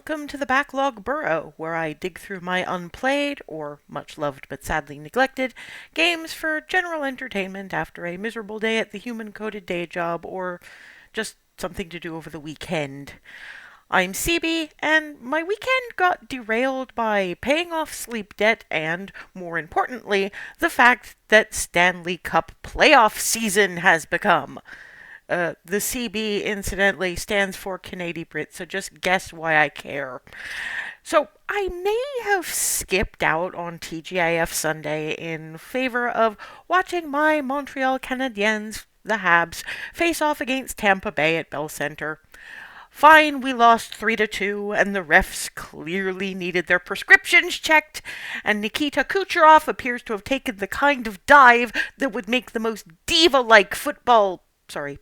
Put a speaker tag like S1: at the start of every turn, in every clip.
S1: welcome to the Backlog Burrow, where I dig through my unplayed, or much loved but sadly neglected, games for general entertainment after a miserable day at the human-coded day job, or just something to do over the weekend. I'm CB, and my weekend got derailed by paying off sleep debt and, more importantly, the fact that Stanley Cup playoff season has become. The CB, incidentally, stands for Canadian Brit, so just guess why I care. So, I may have skipped out on TGIF Sunday in favor of watching my Montreal Canadiens, the Habs, face off against Tampa Bay at Bell Center. Fine, we lost 3-2, and the refs clearly needed their prescriptions checked, and Nikita Kucherov appears to have taken the kind of dive that would make the most diva-like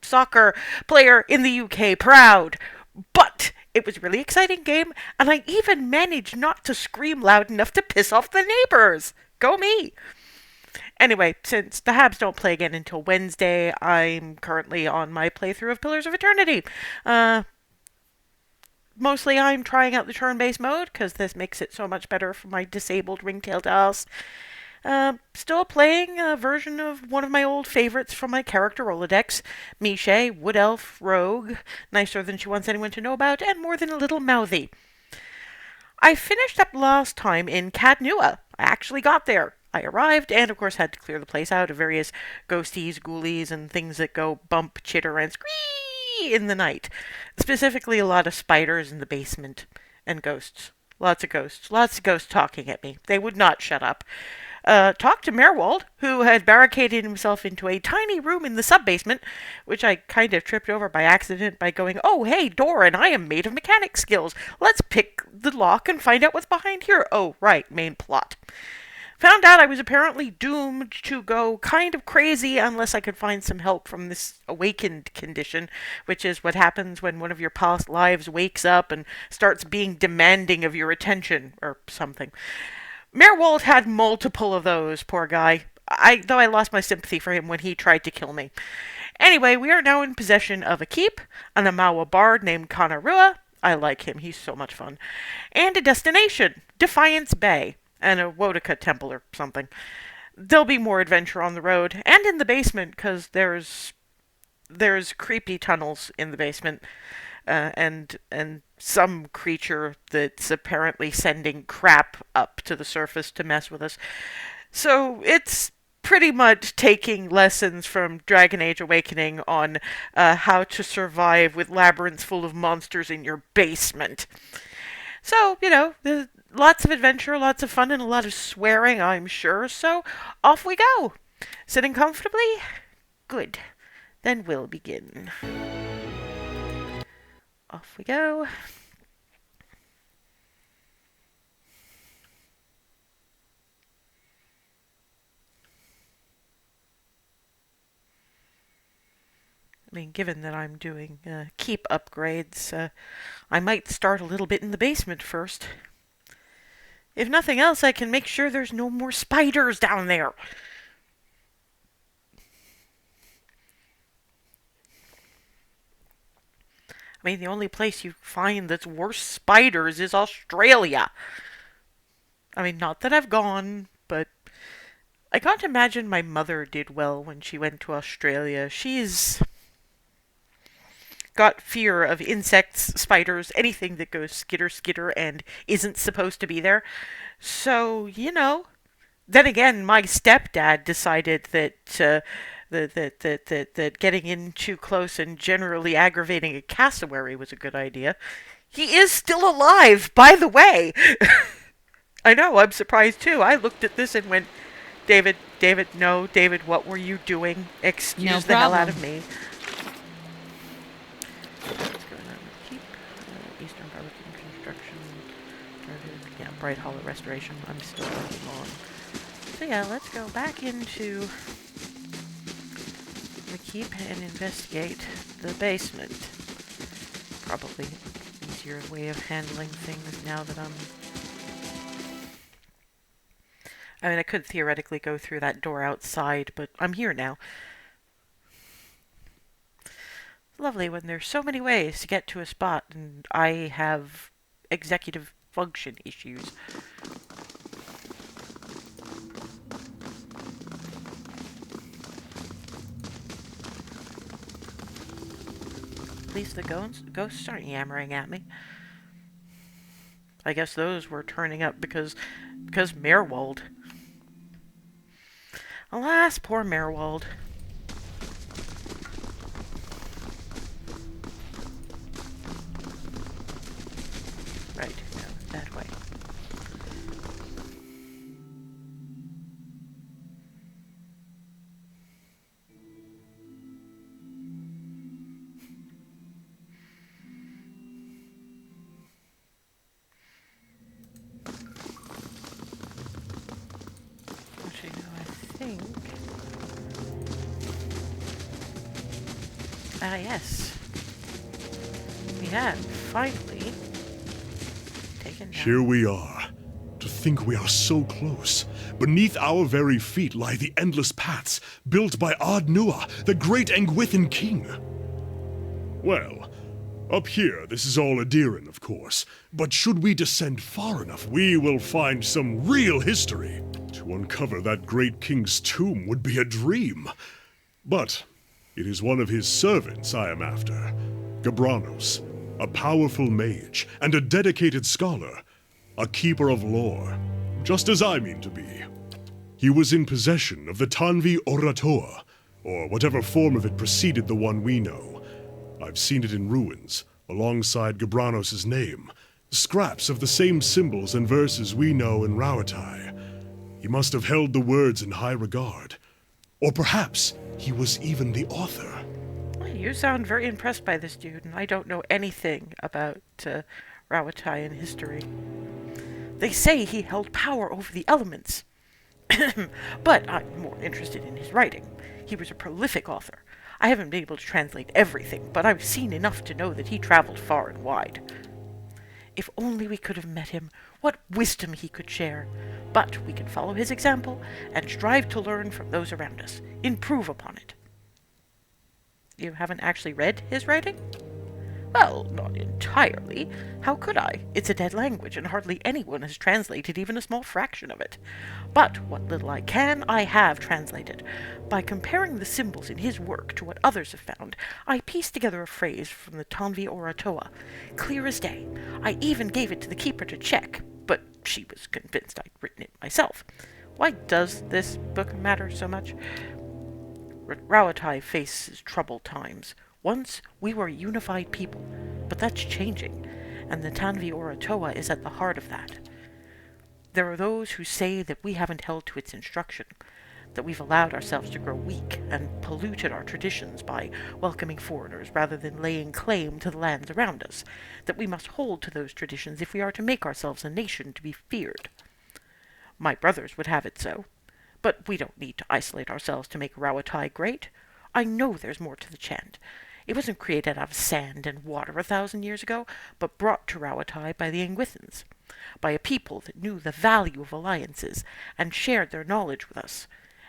S1: soccer player in the UK proud. But it was a really exciting game, and I even managed not to scream loud enough to piss off the neighbors. Go me! Anyway, since the Habs don't play again until Wednesday, I'm currently on my playthrough of Pillars of Eternity. Mostly I'm trying out the turn-based mode, because this makes it so much better for my disabled ringtail house. Still playing a version of one of my old favorites from my character Rolodex, Miche, Wood Elf, Rogue, nicer than she wants anyone to know about, and more than a little mouthy. I finished up last time in Caed Nua. I actually got there. I arrived, and of course had to clear the place out of various ghosties, ghoulies, and things that go bump, chitter, and scree in the night. Specifically, a lot of spiders in the basement, and ghosts. Lots of ghosts. Lots of ghosts talking at me. They would not shut up. Talked to Merwold, who had barricaded himself into a tiny room in the sub-basement, which I kind of tripped over by accident by going, "Oh, hey, door, and I am made of mechanic skills. Let's pick the lock and find out what's behind here." Oh, right, main plot. Found out I was apparently doomed to go kind of crazy unless I could find some help from this awakened condition, which is what happens when one of your past lives wakes up and starts being demanding of your attention, or something. Merwold had multiple of those, poor guy. Though I lost my sympathy for him when he tried to kill me. Anyway, we are now in possession of a keep, an Amawa bard named Kanarua. I like him, he's so much fun. And a destination, Defiance Bay, and a Wodaka temple or something. There'll be more adventure on the road, and in the basement, because there's creepy tunnels in the basement. And some creature that's apparently sending crap up to the surface to mess with us. So it's pretty much taking lessons from Dragon Age Awakening on how to survive with labyrinths full of monsters in your basement. So, there's lots of adventure, lots of fun, and a lot of swearing, I'm sure. So off we go. Sitting comfortably? Good. Then we'll begin. Off we go. I mean, given that I'm doing keep upgrades, I might start a little bit in the basement first. If nothing else, I can make sure there's no more spiders down there. I mean, the only place you find that's worse spiders is Australia. I mean, not that I've gone, but I can't imagine my mother did well when she went to Australia. She's got fear of insects, spiders, anything that goes skitter skitter and isn't supposed to be there. So, Then again, my stepdad decided that getting in too close and generally aggravating a cassowary was a good idea. He is still alive, by the way. I know, I'm surprised too. I looked at this and went, David, no, David, what were you doing? Excuse the hell out of me. What's going on with Keep? Eastern Barbican Construction. Yeah, Bright Hollow Restoration. I'm still working on. So yeah, let's go back into the Keep and investigate the basement. Probably an easier way of handling things now that I mean, I could theoretically go through that door outside, but I'm here now. Lovely when there's so many ways to get to a spot, and I have executive function issues. At least the ghosts aren't yammering at me. I guess those were turning up because Merwald. Alas, poor Merwald. Right, no, that way. Actually, no, I think... Ah, yes. We have finally taken down...
S2: Here we are. To think we are so close. Beneath our very feet lie the endless paths built by Caed Nua, the great Engwithan king. Well, up here this is all Adiran, of course, but should we descend far enough, we will find some real history. To uncover that great king's tomb would be a dream. But it is one of his servants I am after, Gabranos, a powerful mage and a dedicated scholar, a keeper of lore, just as I mean to be. He was in possession of the Tanvi Oratoa, or whatever form of it preceded the one we know. I've seen it in ruins, alongside Gabranos' name, scraps of the same symbols and verses we know in Rauatai. He must have held the words in high regard. Or perhaps he was even the author.
S1: Well, you sound very impressed by this dude, and I don't know anything about Rauatai and history. They say he held power over the elements. But I'm more interested in his writing. He was a prolific author. I haven't been able to translate everything, but I've seen enough to know that he traveled far and wide. If only we could have met him, what wisdom he could share. But we can follow his example and strive to learn from those around us, improve upon it. You haven't actually read his writing? Well, not entirely. How could I? It's a dead language, and hardly anyone has translated even a small fraction of it. But what little I can, I have translated. By comparing the symbols in his work to what others have found, I pieced together a phrase from the Tanvi Oratoa, clear as day. I even gave it to the keeper to check, but she was convinced I'd written it myself. Why does this book matter so much? Rauatai faces troubled times. Once we were a unified people, but that's changing, and the Tanvi Oratoa is at the heart of that. There are those who say that we haven't held to its instruction, that we've allowed ourselves to grow weak and polluted our traditions by welcoming foreigners rather than laying claim to the lands around us, that we must hold to those traditions if we are to make ourselves a nation to be feared. My brothers would have it so, but we don't need to isolate ourselves to make Rauatai great. I know there's more to the chant. It wasn't created out of sand and water 1,000 years ago, but brought to Rauatai by the Engwithans, by a people that knew the value of alliances and shared their knowledge with us.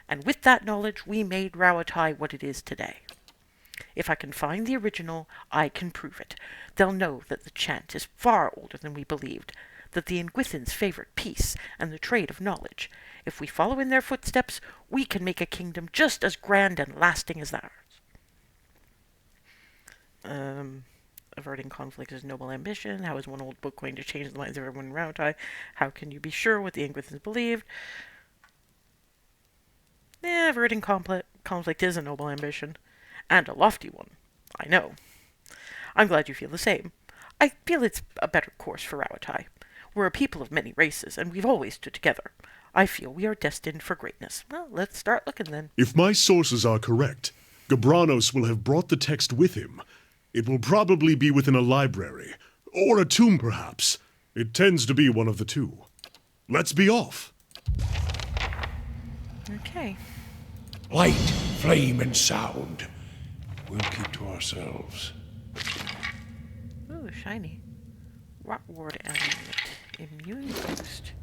S1: And with that knowledge, we made Rauatai what it is today. If I can find the original, I can prove it. They'll know that the chant is far older than we believed, that the Engwithans favored peace and the trade of knowledge. If we follow in their footsteps, we can make a kingdom just as grand and lasting as theirs. Averting conflict is noble ambition. How is one old book going to change the minds of everyone in Rauatai? How can you be sure what the Engwithans believed? Averting conflict is a noble ambition. And a lofty one. I know. I'm glad you feel the same. I feel it's a better course for Rauatai. We're a people of many races, and we've always stood together. I feel we are destined for greatness. Well, let's start looking then.
S2: If my sources are correct, Gabranos will have brought the text with him. It will probably be within a library, or a tomb perhaps. It tends to be one of the two. Let's be off.
S1: Okay.
S3: Light, flame, and sound. We'll keep to ourselves.
S1: Ooh, shiny. Rot ward amulet. Immune boost.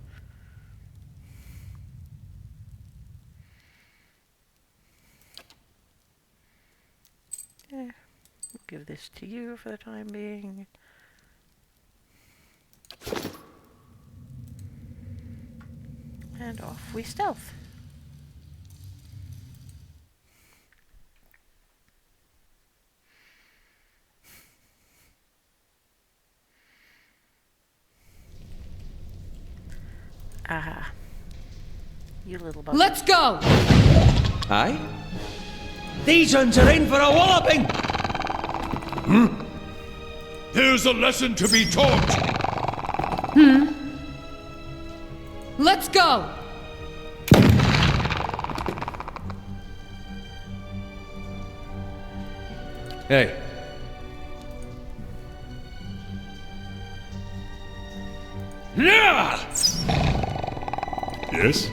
S1: We'll give this to you for the time being. And off we stealth. Aha. You little bugger.
S4: Let's go!
S5: Aye? These uns are in for a walloping!
S3: There's a lesson to be taught!
S4: Let's go!
S5: Hey.
S3: Yeah!
S2: Yes?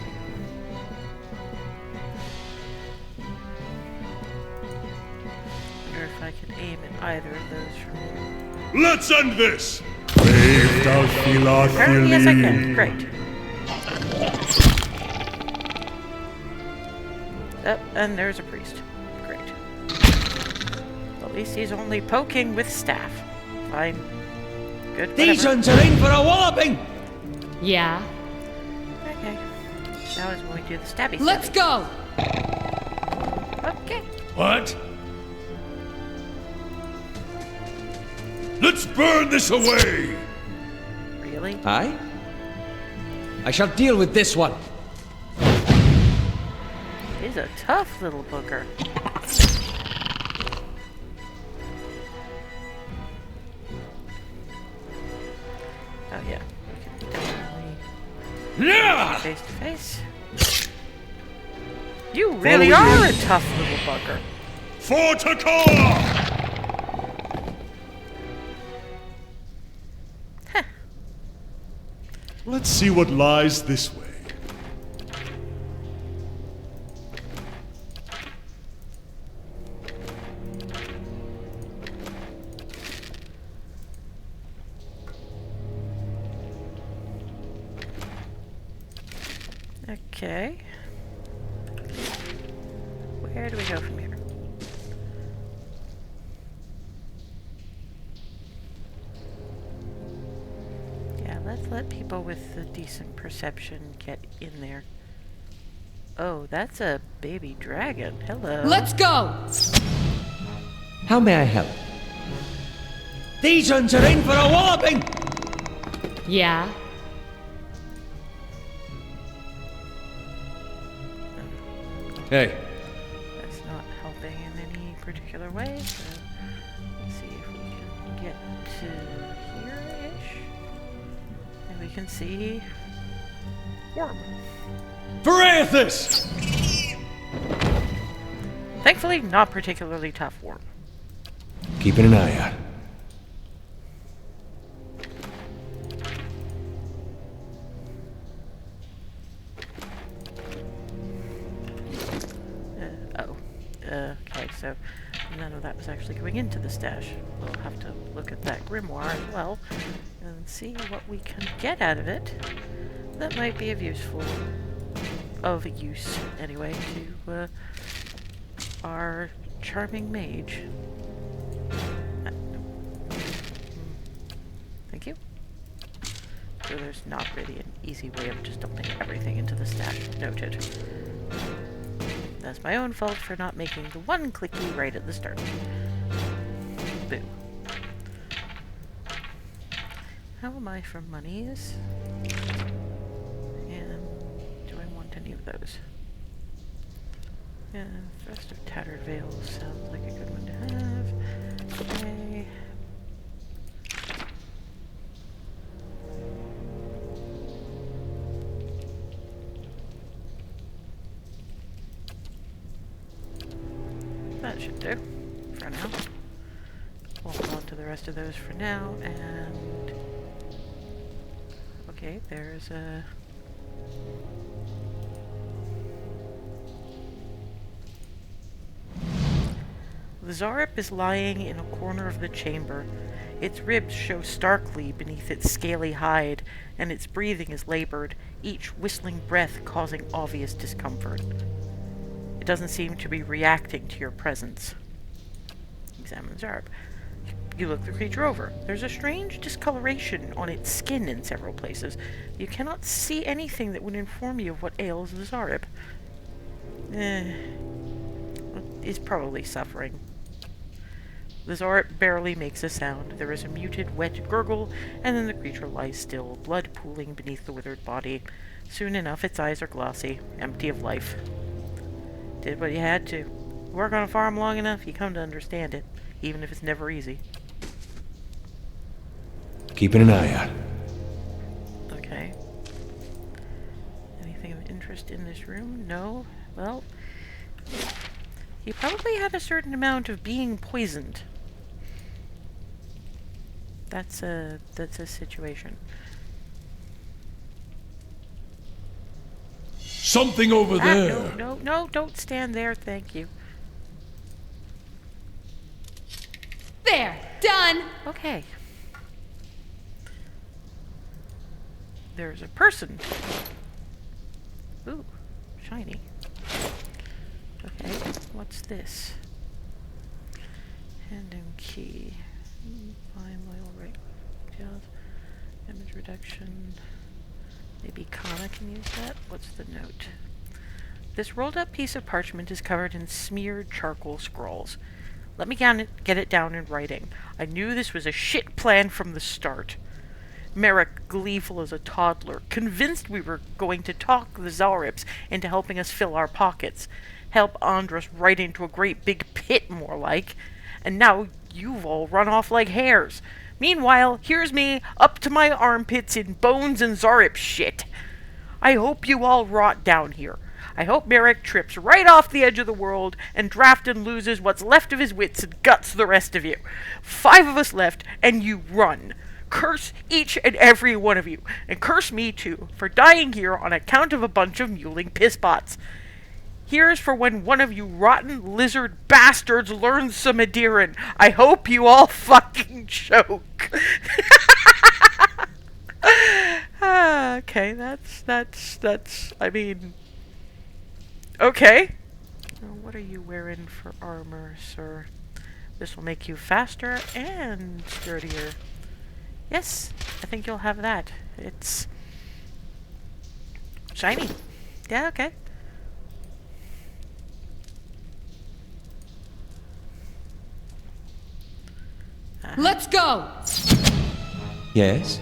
S1: Wonder if I can aim at either of those from here.
S2: Let's end this!
S1: Apparently, yes, I can. Great. Oh, and there's a priest. Great. At least he's only poking with staff. Fine. Good.
S5: These
S1: Whatever.
S5: uns are in for a walloping!
S4: Yeah.
S1: Okay. Now is when we do the stabby.
S4: Let's go!
S1: Okay.
S3: What? Let's burn this away!
S1: Really?
S5: Aye? I shall deal with this one.
S1: He's a tough little booger. Oh yeah. We can definitely
S3: Yeah!
S1: face to face. You really are a tough little bugger.
S2: For Takar! Let's see what lies this way.
S1: Okay. Where do we go from here? Yeah, let's let people with a decent perception get in there. Oh, that's a baby dragon. Hello.
S4: Let's go!
S5: How may I help? These uns are in for a walloping!
S4: Yeah.
S5: Hey.
S1: That's not helping in any particular way, so let's see if we can get to here-ish. And we can see worm.
S5: Verathus!
S1: Thankfully, not particularly tough worm.
S3: Keeping an eye out.
S1: Okay, so none of that was actually going into the stash. We'll have to look at that grimoire as well and see what we can get out of it. That might be of use anyway to our charming mage. Thank you. So there's not really an easy way of just dumping everything into the stash. Noted. That's my own fault for not making the one clicky right at the start. Boo. How am I for monies? And do I want any of those? Yeah, Thrust of Tattered Veils sounds like a good one to have. Okay. That should do, for now. We'll hold on to the rest of those for now, and... Okay, there's a... The Zarip is lying in a corner of the chamber. Its ribs show starkly beneath its scaly hide, and its breathing is labored, each whistling breath causing obvious discomfort. It doesn't seem to be reacting to your presence. Examine Zarb. You look the creature over. There's a strange discoloration on its skin in several places. You cannot see anything that would inform you of what ails the Zarib. It's probably suffering. The Zarib barely makes a sound. There is a muted, wet gurgle, and then the creature lies still, blood pooling beneath the withered body. Soon enough, its eyes are glossy, empty of life. Did what you had to. Work on a farm long enough, you come to understand it, even if it's never easy.
S5: Keeping an eye out.
S1: Okay. Anything of interest in this room? No? Well, he probably had a certain amount of being poisoned. That's a situation.
S3: Something over there.
S1: No, don't stand there, thank you.
S4: There! Done!
S1: Okay. There's a person. Ooh, shiny. Okay, what's this? Hand and key. Fine, loyal, right. Damage reduction. Maybe Kana can use that? What's the note? This rolled up piece of parchment is covered in smeared charcoal scrawls. Let me get it down in writing. I knew this was a shit plan from the start. Merrick, gleeful as a toddler, convinced we were going to talk the Zaribs into helping us fill our pockets. Help Andros right into a great big pit, more like. And now you've all run off like hares. Meanwhile, here's me, up to my armpits in bones and Zarib shit. I hope you all rot down here. I hope Merrick trips right off the edge of the world, and Drafton loses what's left of his wits and guts the rest of you. 5 of us left, and you run. Curse each and every one of you, and curse me too, for dying here on account of a bunch of mewling pisspots. Here's for when one of you rotten lizard bastards learns some Adiran. I hope you all fucking choke. Okay, that's, I mean... Okay. Now, what are you wearing for armor, sir? This will make you faster and sturdier. Yes, I think you'll have that. It's... shiny. Yeah, okay.
S4: Let's go!
S5: Yes?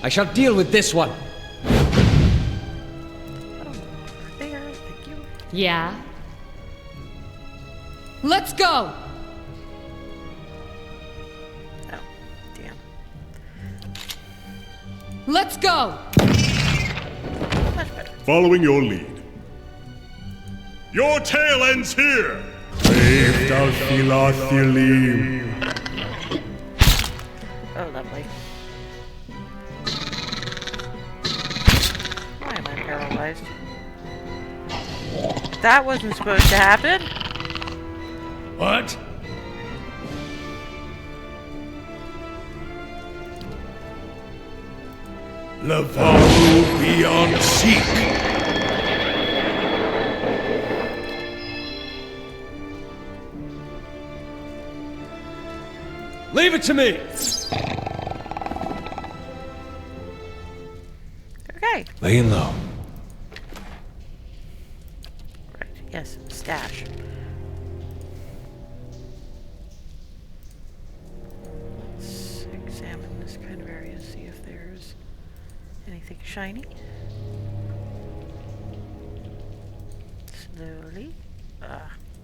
S5: I shall deal with this one.
S1: Oh, there, thank you.
S4: Yeah? Let's go!
S1: Oh, damn.
S4: Let's go!
S1: Much better.
S2: Following your lead. Your tail ends here!
S1: Oh, lovely. Why am I paralyzed? That wasn't supposed to happen.
S3: What? Lavaru beyond seek.
S5: Leave it to me!
S1: Okay.
S3: Laying low.
S1: Right, yes, stash. Let's examine this kind of area, see if there's anything shiny. Slowly.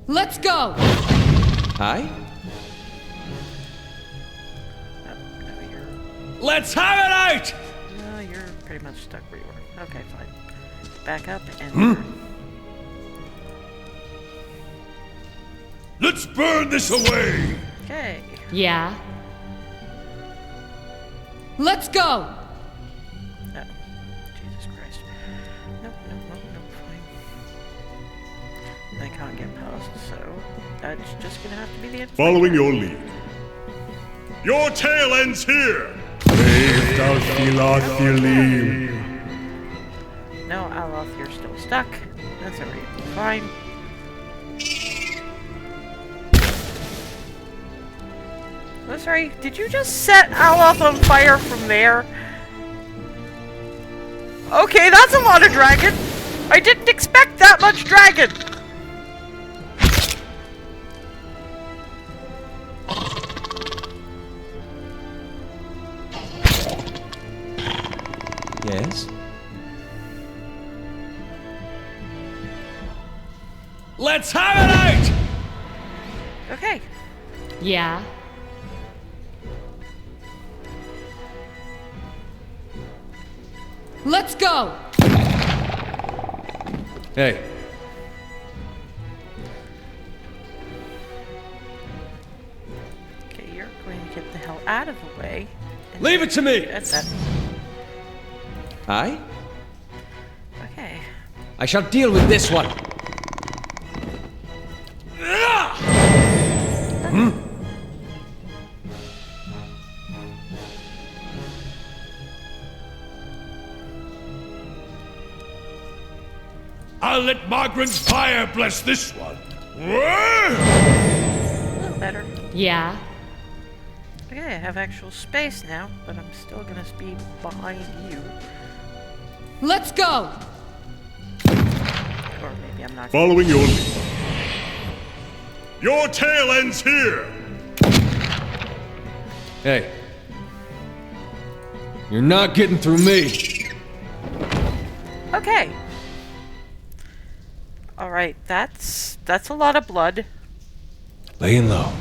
S4: Let's go!
S5: Hi?
S1: Oh, no, you're...
S5: Let's have it out!
S1: No, you're pretty much stuck where you were. Okay, fine. Back up and...
S3: Let's burn this away!
S1: Okay.
S4: Yeah? Let's go!
S1: Oh. Jesus Christ. Nope, fine. I can't get past, so that's just gonna have to be the end.
S2: Following your lead. Your tail ends here!
S1: No, Aloth, you're still stuck. That's alright. Fine. Oh, sorry, did you just set Aloth on fire from there? Okay, that's a lot of dragon. I didn't expect that much dragon.
S5: Yes? Let's have it out!
S1: Okay.
S4: Yeah. Let's go!
S5: Hey.
S1: Okay, you're going to get the hell out of the way. And
S5: Leave it to me!
S1: that's that.
S5: Aye?
S1: Okay.
S5: I shall deal with this one.
S3: I'll let Margaret's fire bless this one.
S1: A little better.
S4: Yeah.
S1: Okay, I have actual space now, but I'm still gonna be behind you.
S4: Let's go!
S1: Or maybe I'm not.
S2: Following your lead. Your tale ends here!
S5: Hey. You're not getting through me.
S1: Okay. Alright, that's a lot of blood.
S3: Laying low.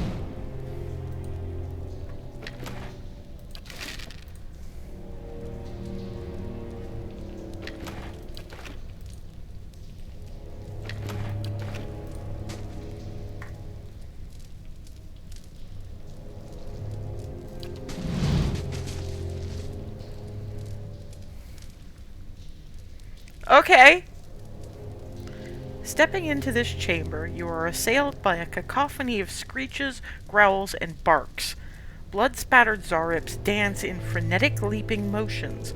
S1: Okay. Stepping into this chamber, you are assailed by a cacophony of screeches, growls, and barks. Blood-spattered Zarips dance in frenetic leaping motions.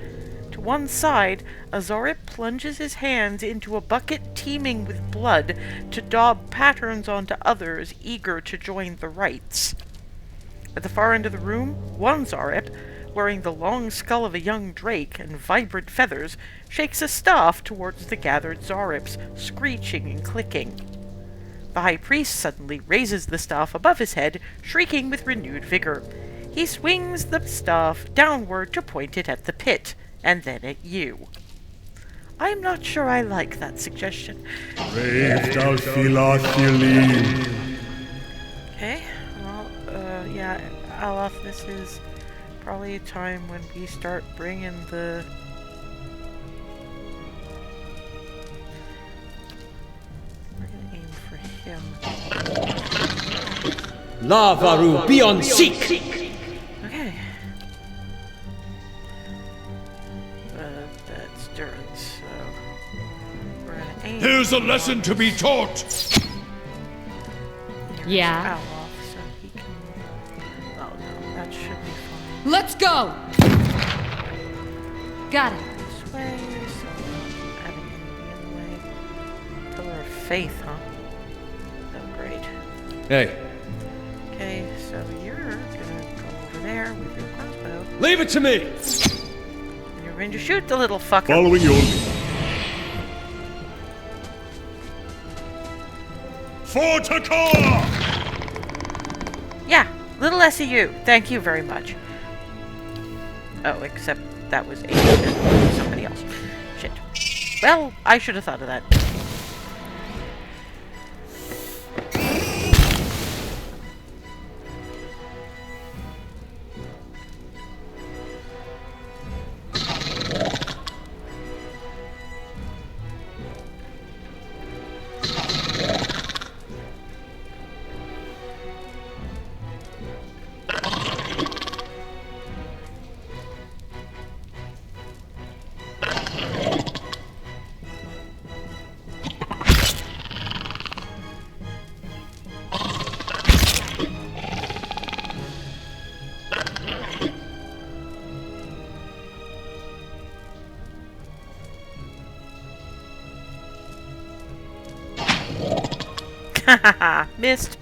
S1: To one side, a Zarip plunges his hands into a bucket teeming with blood to daub patterns onto others eager to join the rites. At the far end of the room, one Zarip, wearing the long skull of a young drake and vibrant feathers, shakes a staff towards the gathered Zarips, screeching and clicking. The high priest suddenly raises the staff above his head, shrieking with renewed vigor. He swings the staff downward to point it at the pit, and then at you. I'm not sure I like that suggestion.
S2: Brave thou Philothilene.
S1: Okay, well, yeah, Aloth, this is probably a time when we start bringing the... We're gonna aim for him.
S5: Lavaru, be on seek!
S1: Okay. That's Durin, so... We're gonna aim...
S3: Here's a lesson to be taught.
S1: Here's
S4: Yeah.
S1: Aloth, so he can... Oh no, that should be fine.
S4: Let's go! Got it.
S1: This way, so having him be in the way. Pillar of Faith, huh? Oh, great.
S5: Hey,
S1: Okay, so you're gonna go over there with your crossbow,
S5: leave it to me!
S1: and you're going to shoot the little fucker.
S2: Following your lead. For Takar!
S1: Yeah, little SEU. Thank you very much. Oh, except that was somebody else. Shit. Well, I should have thought of that. Hahaha, missed.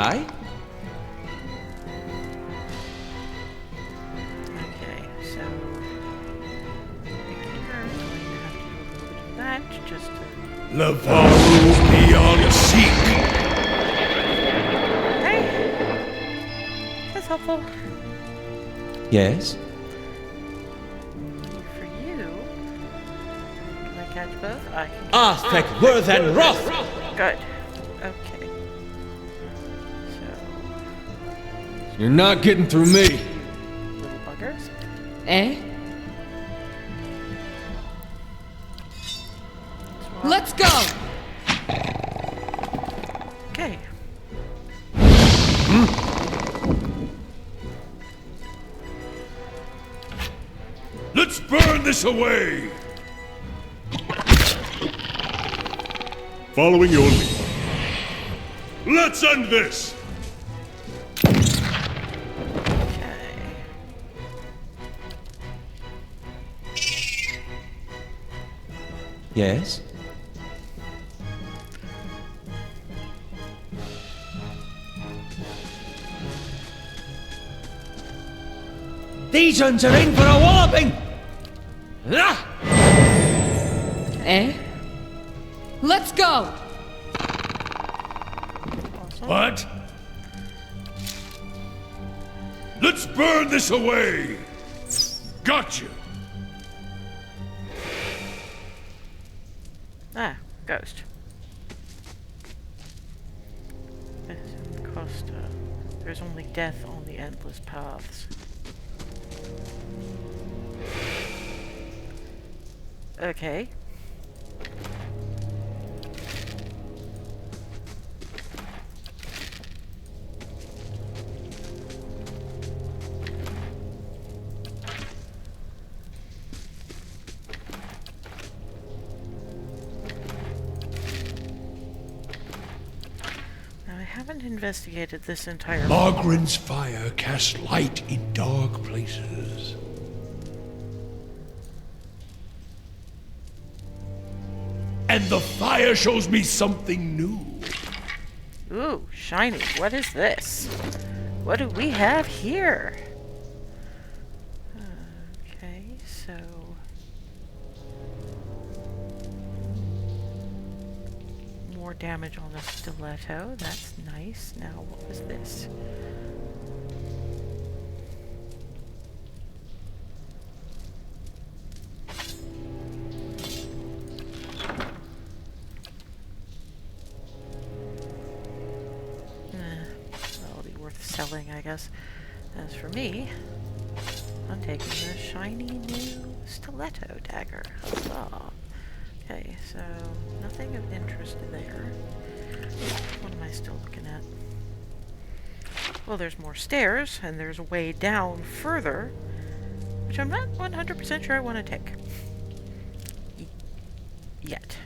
S5: Aye?
S1: Okay, so I think you're going to have to do a little bit of that just to.
S3: Lavaru beyond seek.
S1: Okay, that's helpful.
S5: Yes?
S1: For you, can I catch both? I can.
S5: Arthek, Worth, and Wrath!
S1: Good. Okay. So,
S5: You're not getting through me.
S1: little buggers.
S4: Eh? Let's go!
S1: Okay.
S3: Let's burn this away.
S2: Following your lead. Let's end this!
S1: Okay.
S5: Yes? These ones are in for a walloping! Ah!
S4: Eh? Let's go!
S3: What? Let's burn this away. Gotcha.
S1: Ah, ghost. Costa. There's only death on the endless paths. Okay. Now I haven't investigated this entire.
S3: Margaren's fire casts light in dark places. And the fire shows me something new.
S1: Ooh, shiny. What is this? What do we have here? Okay, so. More damage on the stiletto. That's nice. Now, what was this? That'll be worth selling, I guess. As for me, I'm taking the shiny new stiletto dagger. Huzzah. Okay, so nothing of interest there. What am I still looking at? Well, there's more stairs, and there's a way down further, which I'm not 100% sure I want to take. Yet.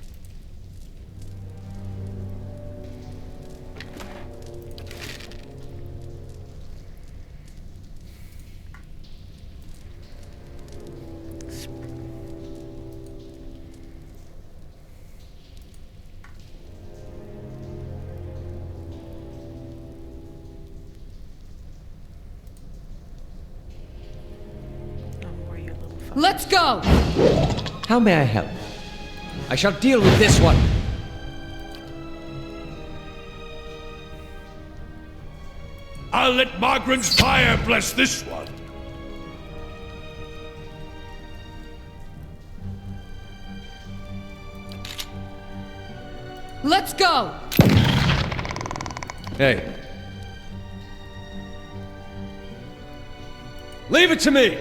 S4: Let's go!
S5: How may I help? I shall deal with this one.
S3: I'll let Margaren's fire bless this one.
S4: Let's go!
S5: Hey. Leave it to me!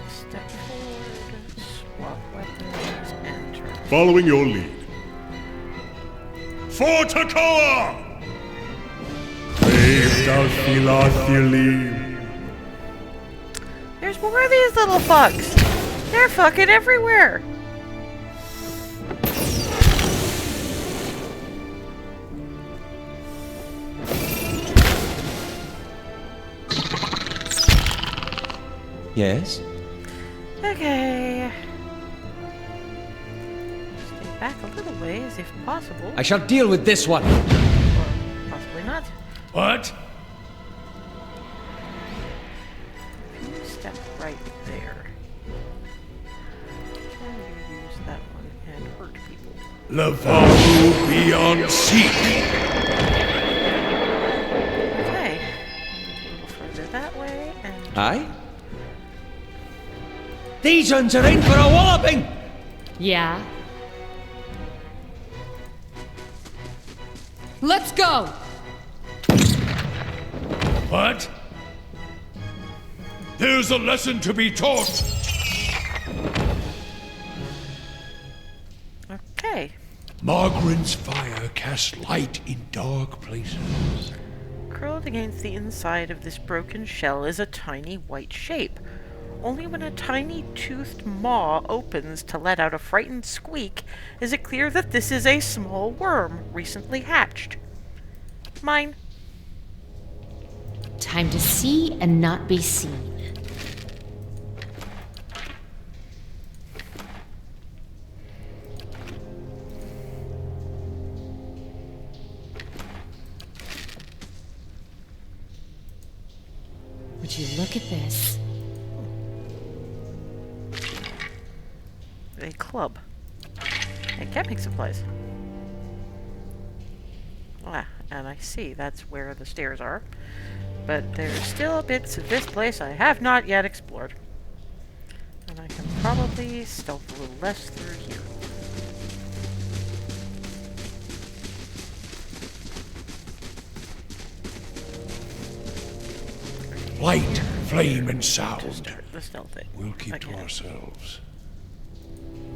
S1: Step forward, swap weapons, enter.
S2: Following your lead. For Takoa!
S1: There's more of these little fucks. They're fucking everywhere.
S5: Yes?
S1: Okay. Stay back a little ways if possible.
S5: I shall deal with this one.
S1: Or possibly not.
S3: What?
S1: If you step right there, can you use that one and hurt people?
S3: Lavaru beyond seek.
S1: Okay. A little further that way, and
S5: Aye? These uns are in for a walloping!
S4: Yeah. Let's go!
S3: What? There's a lesson to be taught.
S1: okay.
S3: Margaret's fire casts light in dark places.
S1: Curled against the inside of this broken shell is a tiny white shape. Only when a tiny toothed maw opens to let out a frightened squeak is it clear that this is a small worm recently hatched. Mine.
S6: Time to see and not be seen. Would you look at this?
S1: A club. And camping supplies. Ah, and I see that's where the stairs are. But there's still bits of this place I have not yet explored. And I can probably stealth a little less through here.
S3: Light, flame, and
S1: To
S3: sound.
S1: start the stealthing.
S3: We'll keep to
S1: again.
S3: ourselves.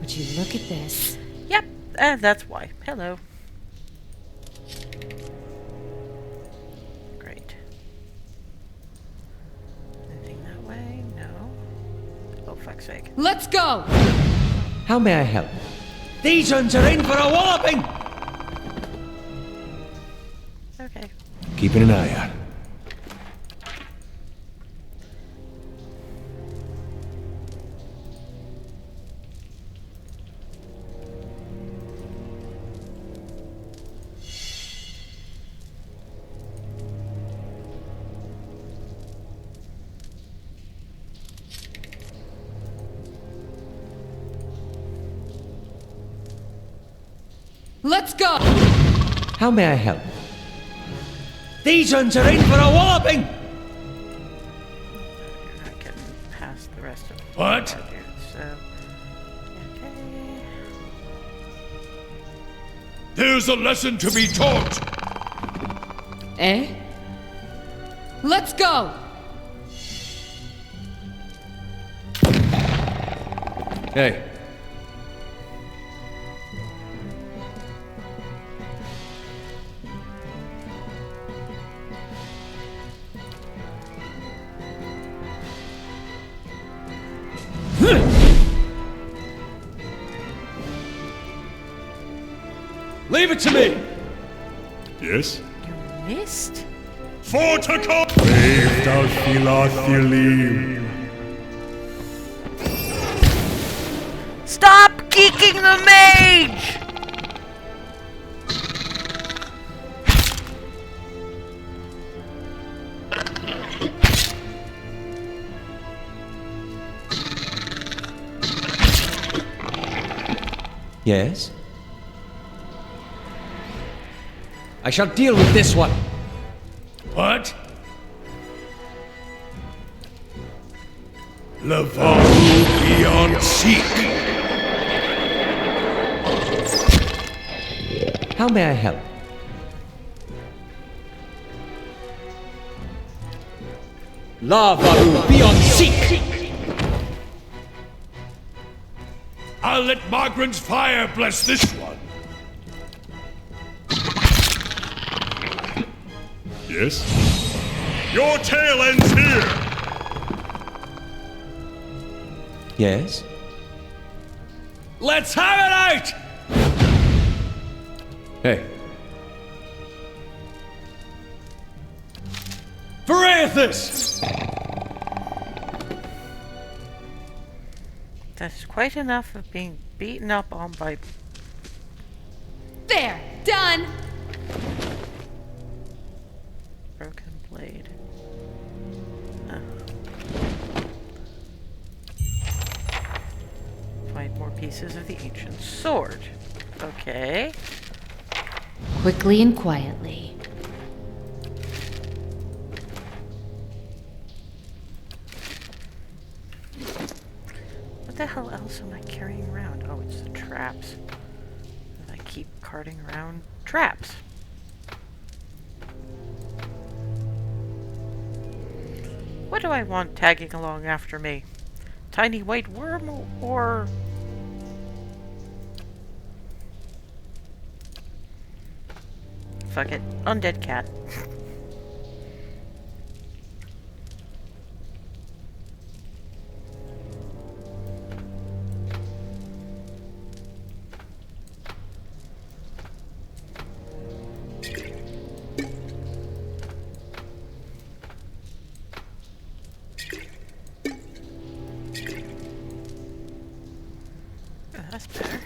S6: Would you look at this?
S1: Yep, and that's why. Hello. Great. Anything that way? No. Oh, fuck's sake.
S4: Let's go!
S5: How may I help? These uns are in for a walloping!
S1: Okay.
S3: Keeping an eye out.
S4: Let's go!
S5: How may I help? These uns are in for a walloping!
S1: You're not getting past the rest of
S3: What?
S1: the dudes, so. Okay.
S3: There's a lesson to be taught.
S4: Eh? Let's go!
S5: Hey. Leave it to me!
S2: Yes?
S1: You missed?
S2: Fortico! Saved al Philathilim.
S1: Stop geeking the mage!
S5: Yes? I shall deal with this one.
S3: What? Lavaru beyond seek.
S5: How may I help? Lavaru beyond seek!
S3: I'll let Margaret's fire bless this one.
S2: Yes? Your tale ends here!
S5: Yes?
S3: Let's have it out!
S5: Hey.
S3: Verathus!
S1: That's quite enough of being beaten up on by pieces of the ancient sword. Okay.
S6: Quickly and quietly.
S1: What the hell else am I carrying around? Oh, it's the traps. I keep carting around traps. What do I want tagging along after me? Tiny white worm or... Fuck it. Undead cat. Oh, that's better.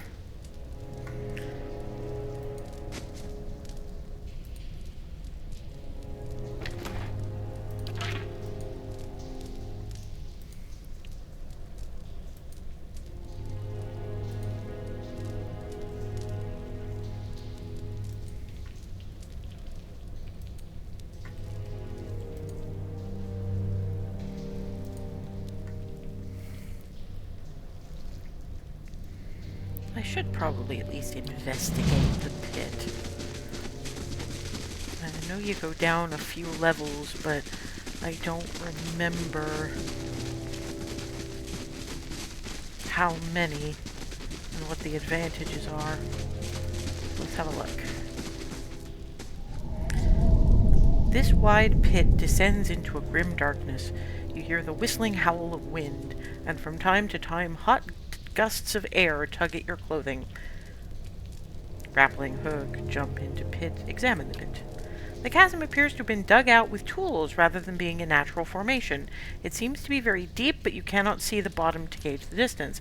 S1: I should probably at least investigate the pit. I know you go down a few levels, but I don't remember how many and what the advantages are. Let's have a look. This wide pit descends into a grim darkness. You hear the whistling howl of wind, and from time to time hot gusts of air tug at your clothing. Grappling hook, jump into pit, examine the pit. The chasm appears to have been dug out with tools rather than being a natural formation. It seems to be very deep, but you cannot see the bottom to gauge the distance.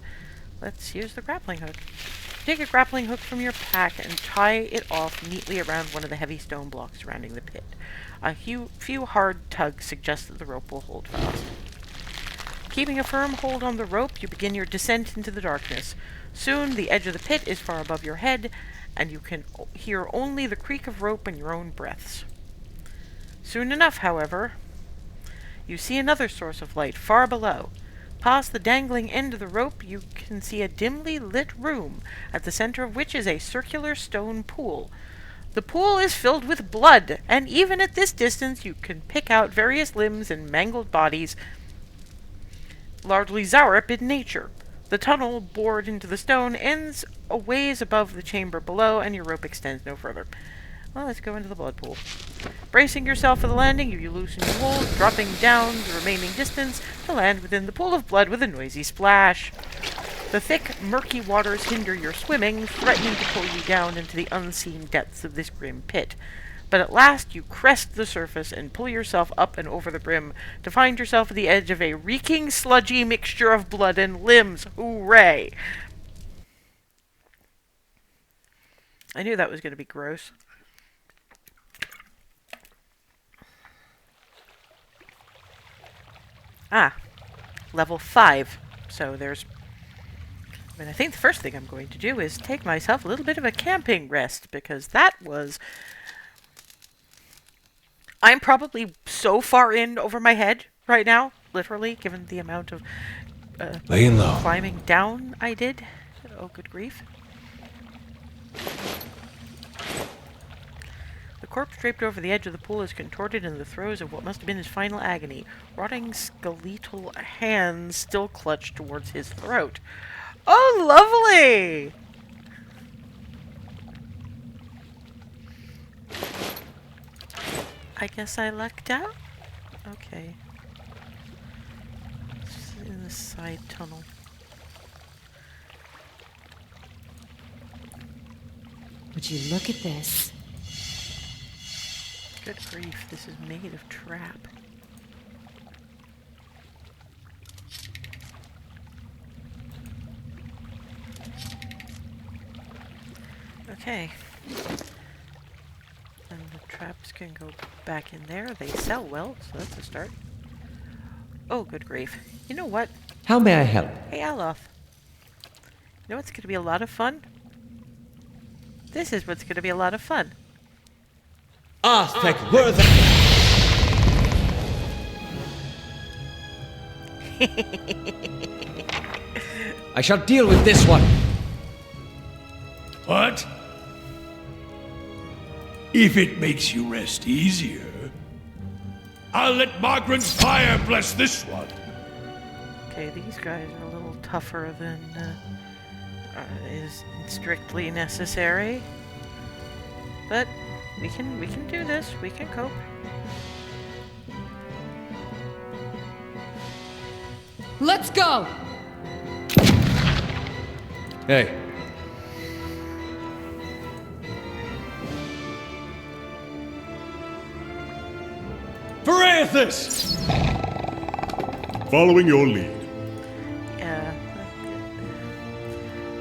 S1: Let's use the grappling hook. Take a grappling hook from your pack and tie it off neatly around one of the heavy stone blocks surrounding the pit. A few hard tugs suggest that the rope will hold fast. Keeping a firm hold on the rope, you begin your descent into the darkness. Soon, the edge of the pit is far above your head, and you can hear only the creak of rope and your own breaths. Soon enough, however, you see another source of light far below. Past the dangling end of the rope, you can see a dimly lit room, at the center of which is a circular stone pool. The pool is filled with blood, and even at this distance you can pick out various limbs and mangled bodies, largely Zaurip in nature. The tunnel bored into the stone ends a ways above the chamber below, and your rope extends no further. Well, let's go into the blood pool. Bracing yourself for the landing, you loosen your hold, dropping down the remaining distance to land within the pool of blood with a noisy splash. The thick, murky waters hinder your swimming, threatening to pull you down into the unseen depths of this grim pit. But at last you crest the surface and pull yourself up and over the brim to find yourself at the edge of a reeking, sludgy mixture of blood and limbs. Hooray! I knew that was going to be gross. Ah, level 5. So there's... I think the first thing I'm going to do is take myself a little bit of a camping rest, because that was... I'm probably so far in over my head right now, literally, given the amount of
S3: Laying low.
S1: climbing down I did. Oh, good grief. The corpse draped over the edge of the pool is contorted in the throes of what must have been his final agony. Rotting skeletal hands still clutched towards his throat. Oh, lovely! I guess I lucked out? Okay. It's in the side tunnel.
S6: Would you look at this?
S1: Good grief, this is made of trap. Okay. And the traps can go back in there. They sell well, so that's a start. Oh, good grief. You know what?
S5: How may I help?
S1: Hey, Aloth. know what's going to be a lot of fun? This is what's going to be a lot of fun.
S5: Aztec were the... I shall deal with this one.
S3: What? If it makes you rest easier, I'll let Margaret's fire bless this one.
S1: Okay, these guys are a little tougher than is strictly necessary. But we can do this. We can cope.
S4: Let's go!
S5: Hey.
S3: Verathus!
S2: Following your lead.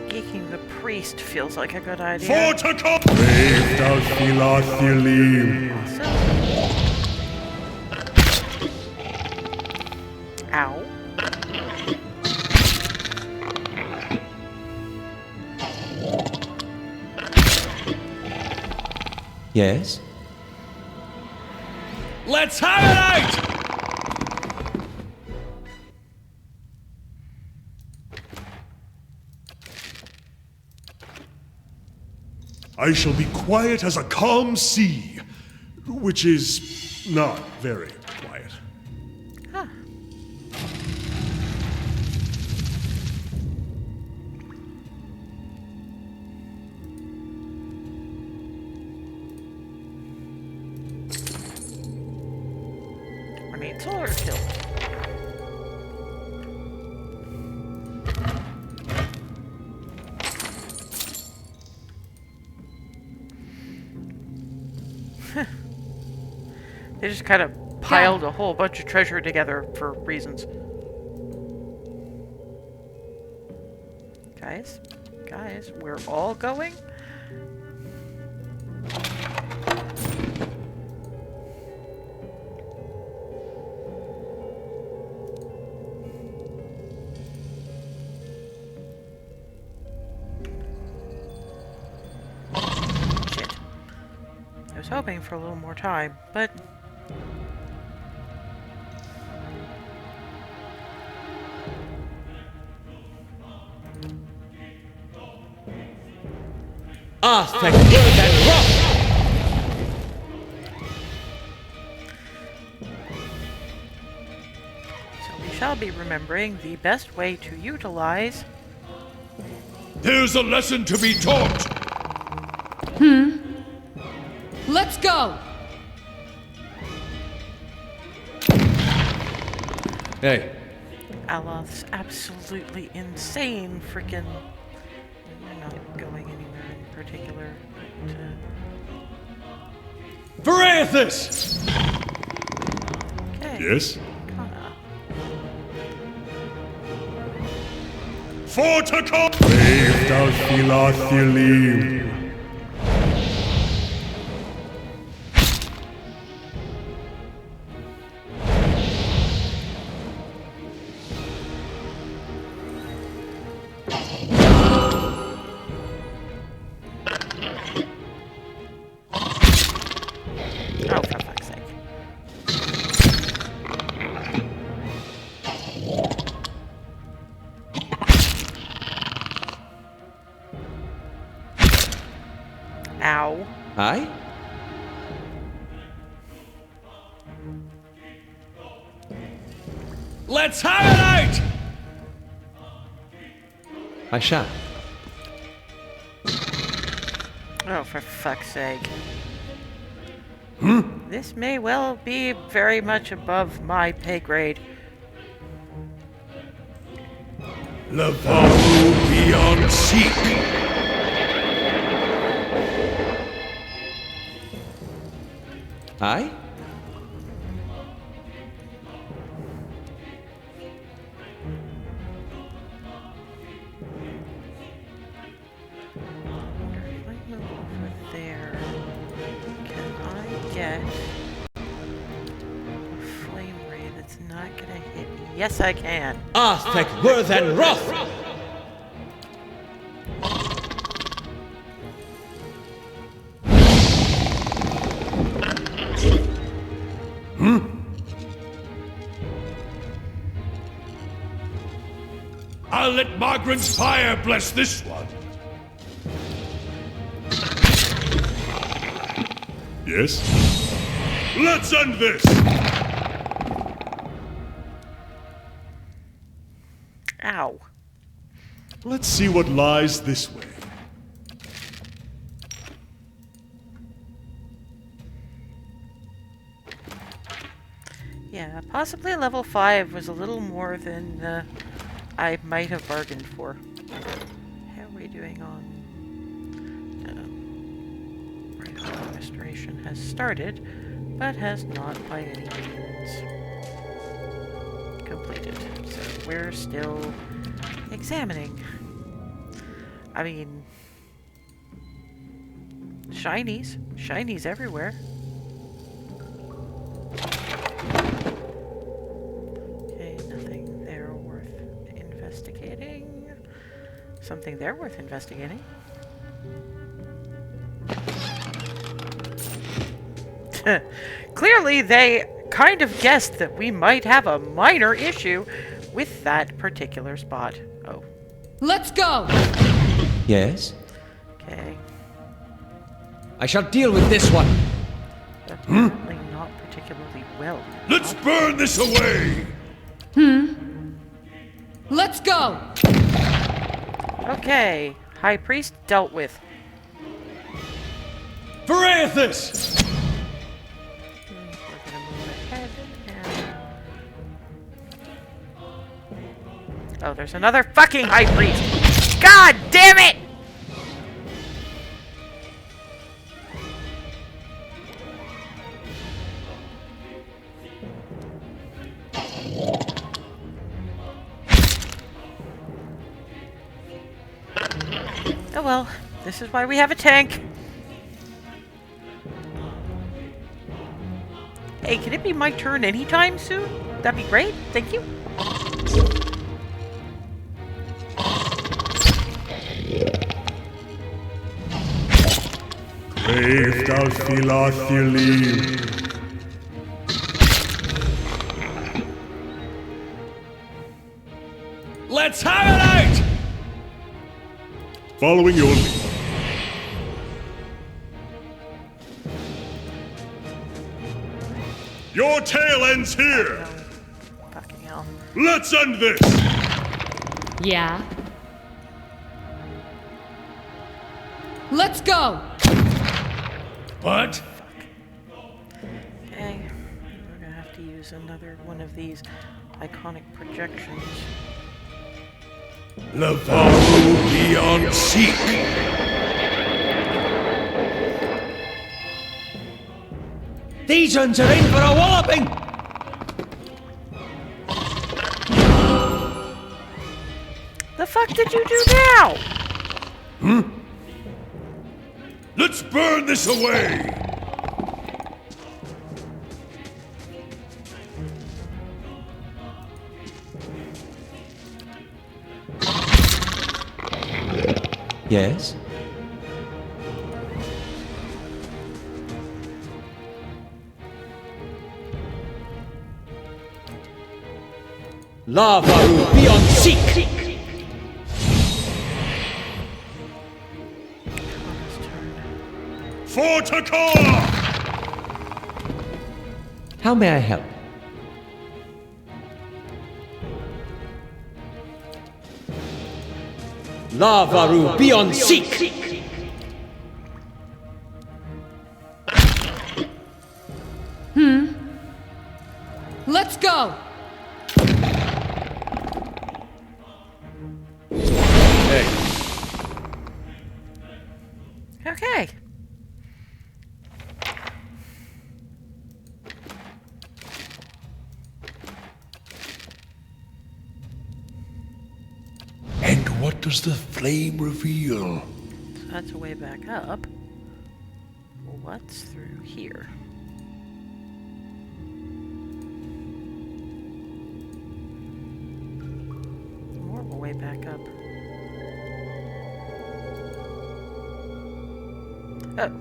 S1: Geeking the priest feels like a good idea.
S2: Forticum! Brave thou Philathilim.
S1: Ow.
S5: Yes?
S3: Let's have it out!
S2: I shall be quiet as a calm sea, which is not very quiet.
S1: Huh. Ornate solar kill. They just kind of piled a whole bunch of treasure together for reasons. Guys, we're all going? Shit. I was hoping for a little more time, but...
S5: Aztec were that rock!
S1: So we shall be remembering the best way to utilize...
S3: There's a lesson to be taught!
S4: Let's go!
S5: Hey.
S1: Aloth's absolutely insane freaking... You're not going anywhere in particular, but...
S3: Verathus!
S1: Okay.
S2: Yes?
S1: Kana.
S2: Forticum! Brave thou Philathilim.
S1: Oh, for fuck's sake. Ow.
S5: Aye?
S3: Let's have it out!
S5: I shall.
S1: Oh, for fuck's sake. This may well be very much above my pay grade.
S3: Lavaru beyond seek!
S5: Aye?
S1: If I move over there, can I get a flame ray that's not gonna hit me? Yes, I can.
S5: Aztec were that wrath!
S3: I'll let Margaret's fire bless this one.
S2: Yes? Let's end this!
S1: Ow.
S2: Let's see what lies this way.
S1: Yeah, possibly level 5 was a little more than I might have bargained for. How are we doing on... Right, restoration has started, but has not by any means completed. So we're still examining. I mean... Shinies. Shinies everywhere. Something there worth investigating. Clearly, they kind of guessed that we might have a minor issue with that particular spot. Oh.
S4: Let's go!
S5: Yes?
S1: Okay.
S5: I shall deal with this one.
S1: Apparently not particularly well.
S3: Let's burn this away!
S4: Let's go!
S1: Okay. High Priest dealt with.
S3: For Aethys!
S1: We're gonna move ahead and... Oh, there's another fucking High Priest! God damn it! Oh well, this is why we have a tank. Hey, can it be my turn anytime soon? That'd be great, thank you.
S2: Brave thou Philothili.
S3: Let's have it out!
S2: Following your lead. Your tale ends here!
S1: Fucking hell.
S2: Let's end this!
S6: Yeah?
S4: Let's go!
S3: What?
S1: Okay, we're gonna have to use another one of these iconic projections.
S3: Lavaru beyond seek!
S5: These ones are in for a walloping!
S1: The fuck did you do now?
S3: Let's burn this away!
S5: Yes? Lavaru beyond seek!
S2: For Takar!
S5: How may I help? Lavaru beyond seek!
S4: Let's go!
S1: Okay.
S3: And what does the flame reveal?
S1: So that's a way back up. What's through here? More of a way back up. Oh.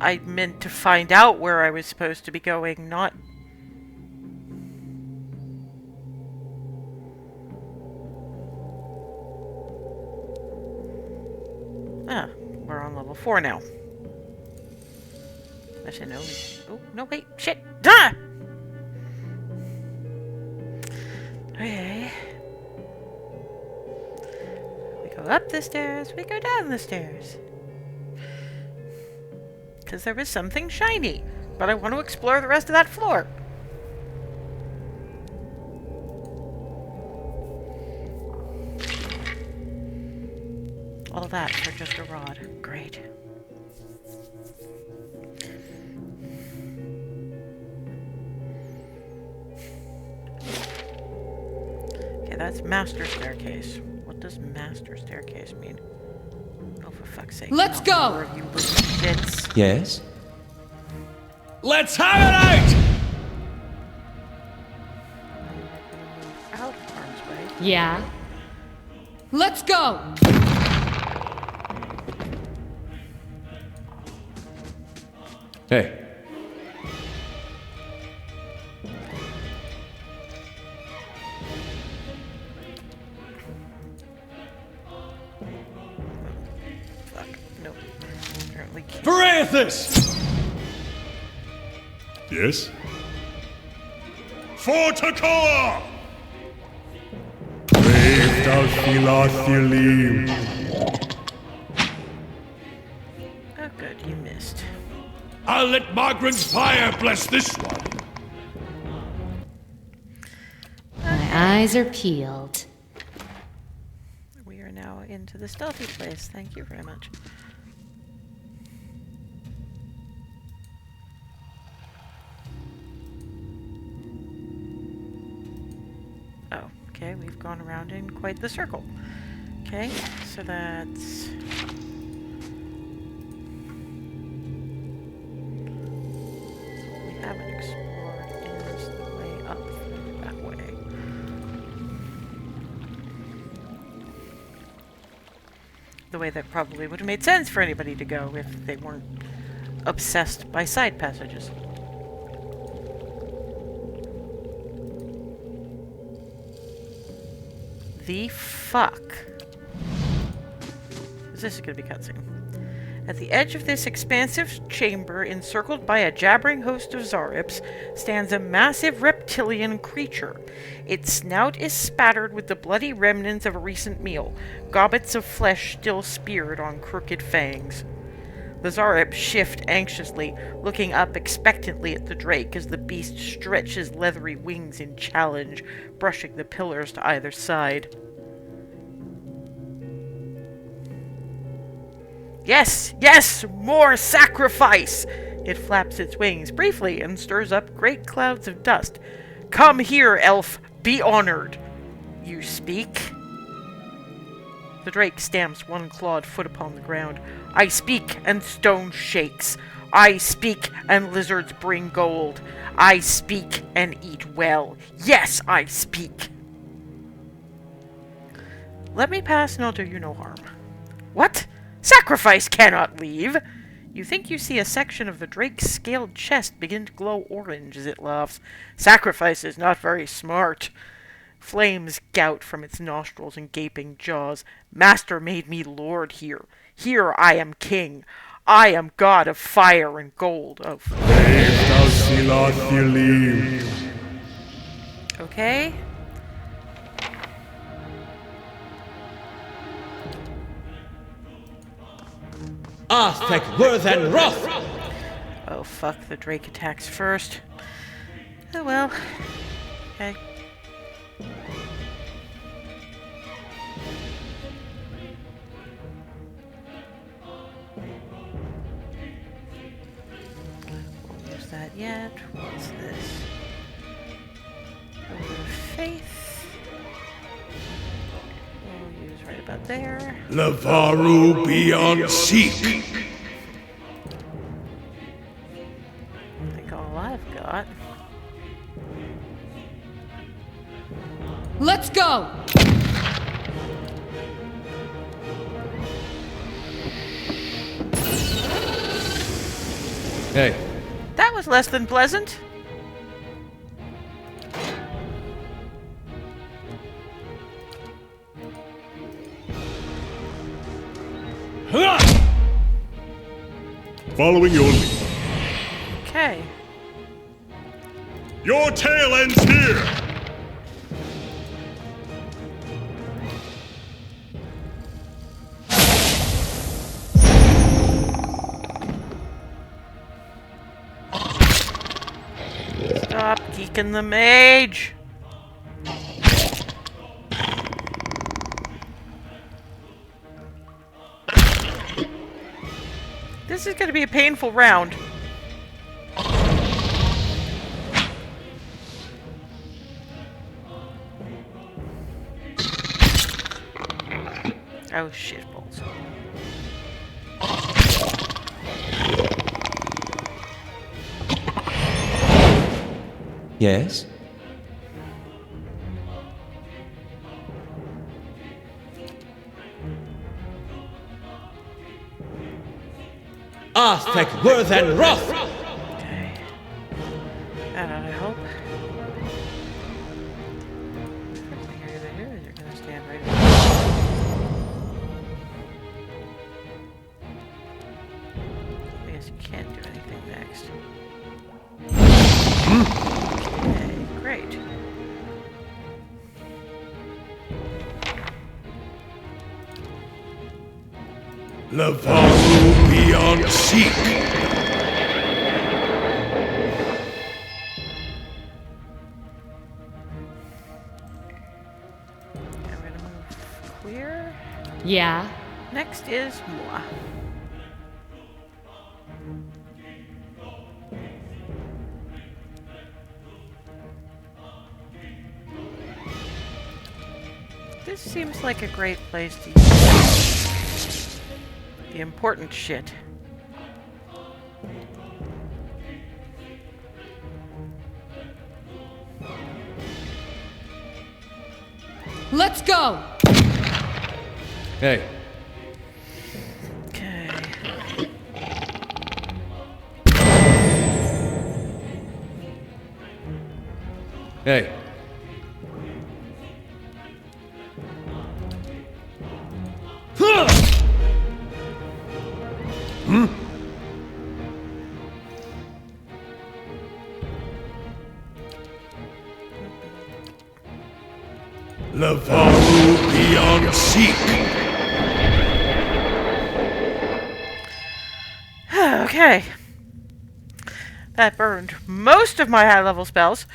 S1: I meant to find out where I was supposed to be going, not... Ah, we're on level 4 now. Actually, no. Oh, no, wait. Shit. Ah! Okay. We go up the stairs, we go down the stairs. Because there was something shiny, but I want to explore the rest of that floor. All that for just a rod. Great. Okay, that's master staircase. What does master staircase mean? Oh, for fuck's sake.
S4: Let's
S1: not
S4: go!
S1: more of you little shits.
S5: Yes?
S3: Let's have it out!
S1: Out of harm's way.
S4: Yeah. Let's go!
S5: Hey.
S1: Fuck. No. Apparently can't.
S3: Verathus!
S2: Yes? For Takoa! Brave thou Philathilim.
S1: Oh, good. You missed.
S3: I'll let Margaret's fire bless this one.
S6: My eyes are peeled.
S1: We are now into the stealthy place. Thank you very much. Oh, okay. We've gone around in quite the circle. Okay, so that's... we haven't explored is the way up that way. The way that probably would have made sense for anybody to go if they weren't obsessed by side passages. The fuck? This is going to be cutscene. At the edge of this expansive chamber, encircled by a jabbering host of Zarips, stands a massive reptilian creature. Its snout is spattered with the bloody remnants of a recent meal, gobbets of flesh still speared on crooked fangs. The Zarips shift anxiously, looking up expectantly at the drake as the beast stretches leathery wings in challenge, brushing the pillars to either side. Yes, yes, more sacrifice! It flaps its wings briefly and stirs up great clouds of dust. Come here, elf, be honored. You speak? The drake stamps one clawed foot upon the ground. I speak, and stone shakes. I speak, and lizards bring gold. I speak, and eat well. Yes, I speak. Let me pass, and I'll do you no harm. What? Sacrifice cannot leave! You think you see a section of the drake's scaled chest begin to glow orange as it laughs. Sacrifice is not very smart. Flames gout from its nostrils and gaping jaws. Master made me lord here. Here I am king. I am god of fire and gold. Of
S2: Brave thou Philathilim.
S1: okay.
S5: Aztec worth and wrath!
S1: Oh fuck, the drake attacks first. Oh well. Okay. Won't use that yet. What's this? Over faith. We'll use right about there.
S3: Lavaru beyond seek.
S1: I think all I've got.
S4: Let's go!
S5: Hey.
S1: That was less than pleasant.
S2: Following your lead.
S1: Okay.
S2: Your tale ends here!
S1: Stop geeking the mage! This is going to be a painful round. Oh, shit balls.
S5: Yes? Aztec worth and wrath!
S1: Okay. And I hope. First thing you're gonna do is you're gonna stand right here. I guess you can't do anything next. Okay, great.
S3: Lavaru beyond seek.
S1: I'm gonna move clear.
S6: Yeah.
S1: Next is Mua. This seems like a great place to use the important shit.
S4: Let's go!
S5: Hey,
S1: Okay.
S5: hey.
S3: Lavaru beyond seek.
S1: Okay. That burned most of my high level spells.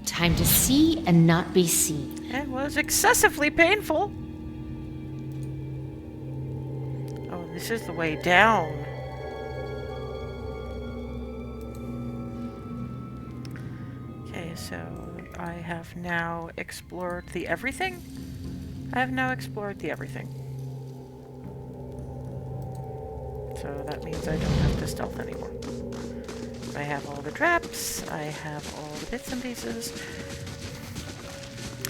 S6: Time to see and not be seen.
S1: It was excessively painful. Oh, this is the way down. Okay, so I have now explored the everything. I have now explored the everything. So that means I don't have to stealth anymore. I have all the traps. I have all the bits and pieces.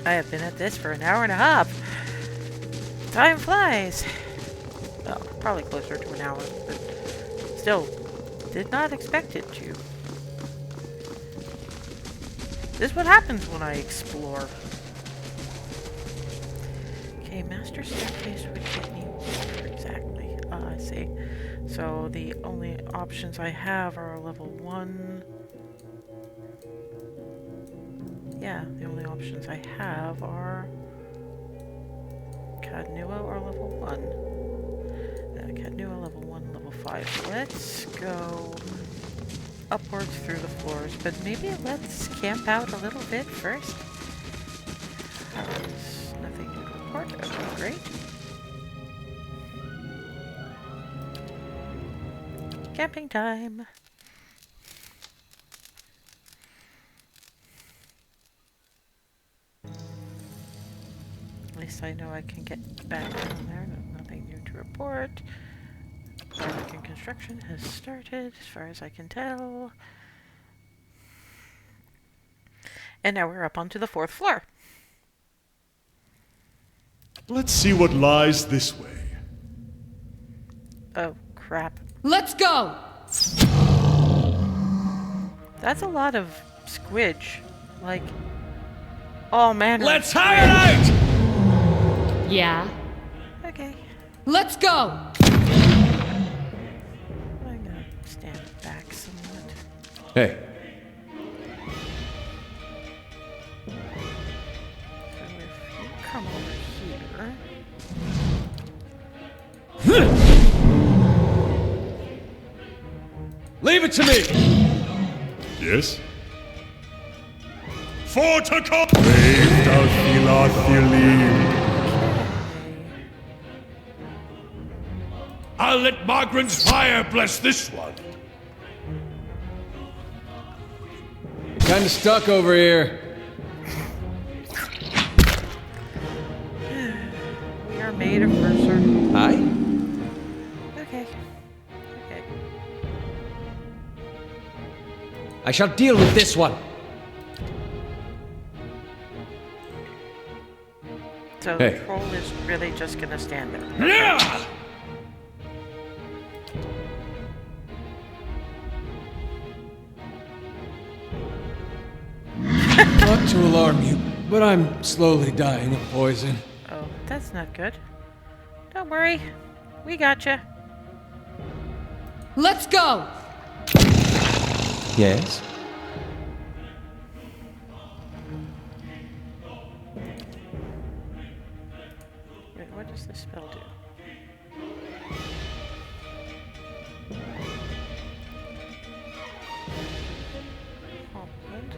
S1: I have been at this for an hour and a half. Time flies. Well, probably closer to an hour, but still, did not expect it to. This is what happens when I explore. Okay, master staircase would get me where exactly? I see. So the only options I have are level 1. Yeah, the only options I have are Caed Nua or level 1. Caed Nua, level 1, level 5. Let's go upwards through the floors, but maybe let's camp out a little bit first. There's nothing to report. Okay, great. Camping time. At least I know I can get back down there. Nothing new to report. Barbican construction has started, as far as I can tell. And now we're up onto the 4th floor.
S2: Let's see what lies this way.
S1: Oh, crap.
S4: Let's go!
S1: That's a lot of squidge. Like, oh man.
S3: Let's hire it out!
S6: Yeah.
S1: Okay.
S4: Let's go!
S1: I'm gonna stand back somewhat.
S5: Hey,
S1: So if you come over here.
S5: leave it to me!
S2: Yes? For to come! Brave thou Philoth
S3: I'll let Margaret's fire bless this one.
S5: Kinda stuck over here.
S1: We are made of mercer.
S5: Hi?
S1: Okay. Okay.
S5: I shall deal with this one.
S1: So
S5: Hey.
S1: the troll is really just gonna stand there.
S3: Yeah!
S5: Not to alarm you, but I'm slowly dying of poison.
S1: Oh, that's not good. Don't worry. We gotcha.
S4: Let's go!
S5: Yes?
S1: Wait, what does this spell do? Compliment.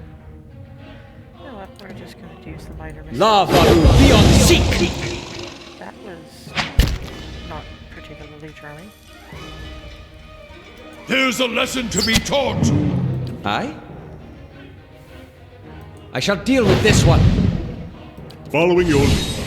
S1: You know what? We're just gonna use the minor mistake.
S5: Lava beyond seek!
S1: That was not particularly charming.
S3: There's a lesson to be taught.
S5: Aye? I shall deal with this one.
S2: Following your lead.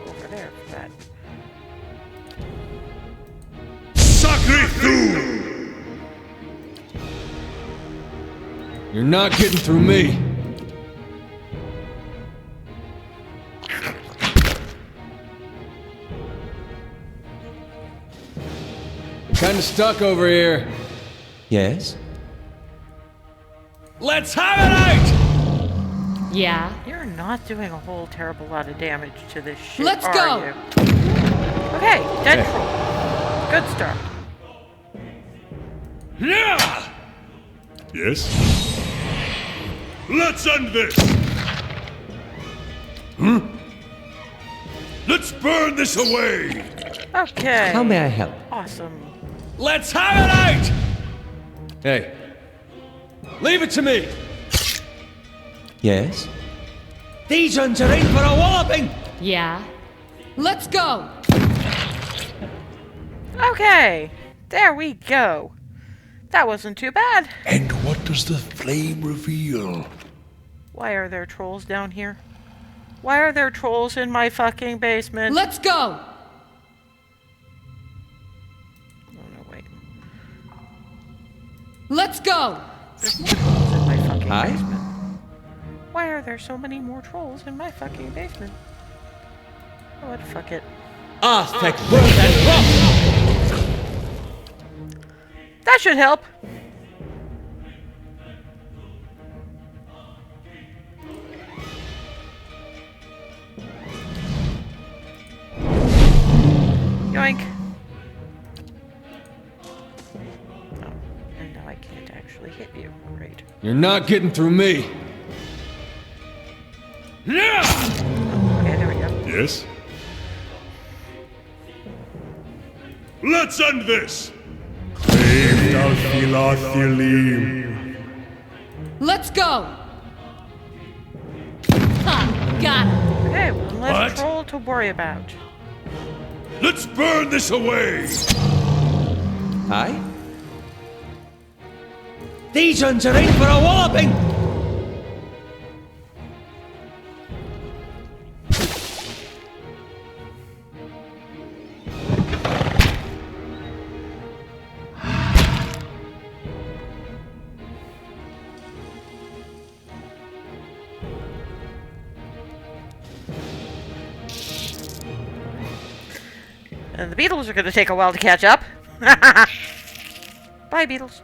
S1: Go over there for that.
S3: Sacre Thu!
S5: You're not getting through me. Kinda stuck over here. Yes?
S3: Let's have it out!
S6: Yeah.
S1: You're not doing a whole terrible lot of damage to this shit,
S4: Let's
S1: are
S4: go!
S1: you? Okay, dead troll. Good start.
S3: Yeah!
S2: Yes?
S3: Let's end this! Let's burn this away!
S1: Okay.
S5: How may I help?
S1: Awesome.
S3: Let's have it out!
S5: Hey. Leave it to me! Yes? These ones are in for a walloping!
S6: Yeah.
S4: Let's go!
S1: Okay. There we go. That wasn't too bad.
S3: And what does the flame reveal?
S1: Why are there trolls down here? Why are there trolls in my fucking basement?
S4: Let's go!
S1: Oh no, wait.
S4: Let's go!
S1: There's more trolls in my fucking
S5: Hi?
S1: basement. Why are there so many more trolls in my fucking basement? Oh, what? Fuck it.
S5: Aztec bird and rock!
S1: That should help. Yoink. Oh, and now I can't actually hit you. Great.
S5: You're not getting through me.
S3: Yeah!
S1: Okay, there we go.
S2: Yes? Let's end this! Brave thou Philoth.
S4: Let's go!
S6: Ha! Got him.
S1: Okay, one less
S3: What?
S1: troll to worry about.
S3: Let's burn this away!
S5: Aye? These ones are in for a walloping!
S1: And the beetles are going to take a while to catch up. Bye, beetles.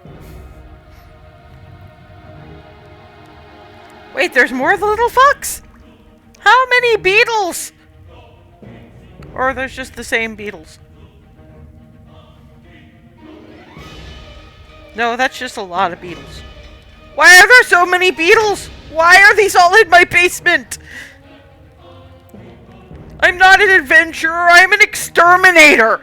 S1: Wait, there's more of the little fox? How many beetles? Or there's just the same beetles? No, that's just a lot of beetles. Why are there so many beetles? Why are these all in my basement? I'm not an adventurer, I'm an exterminator!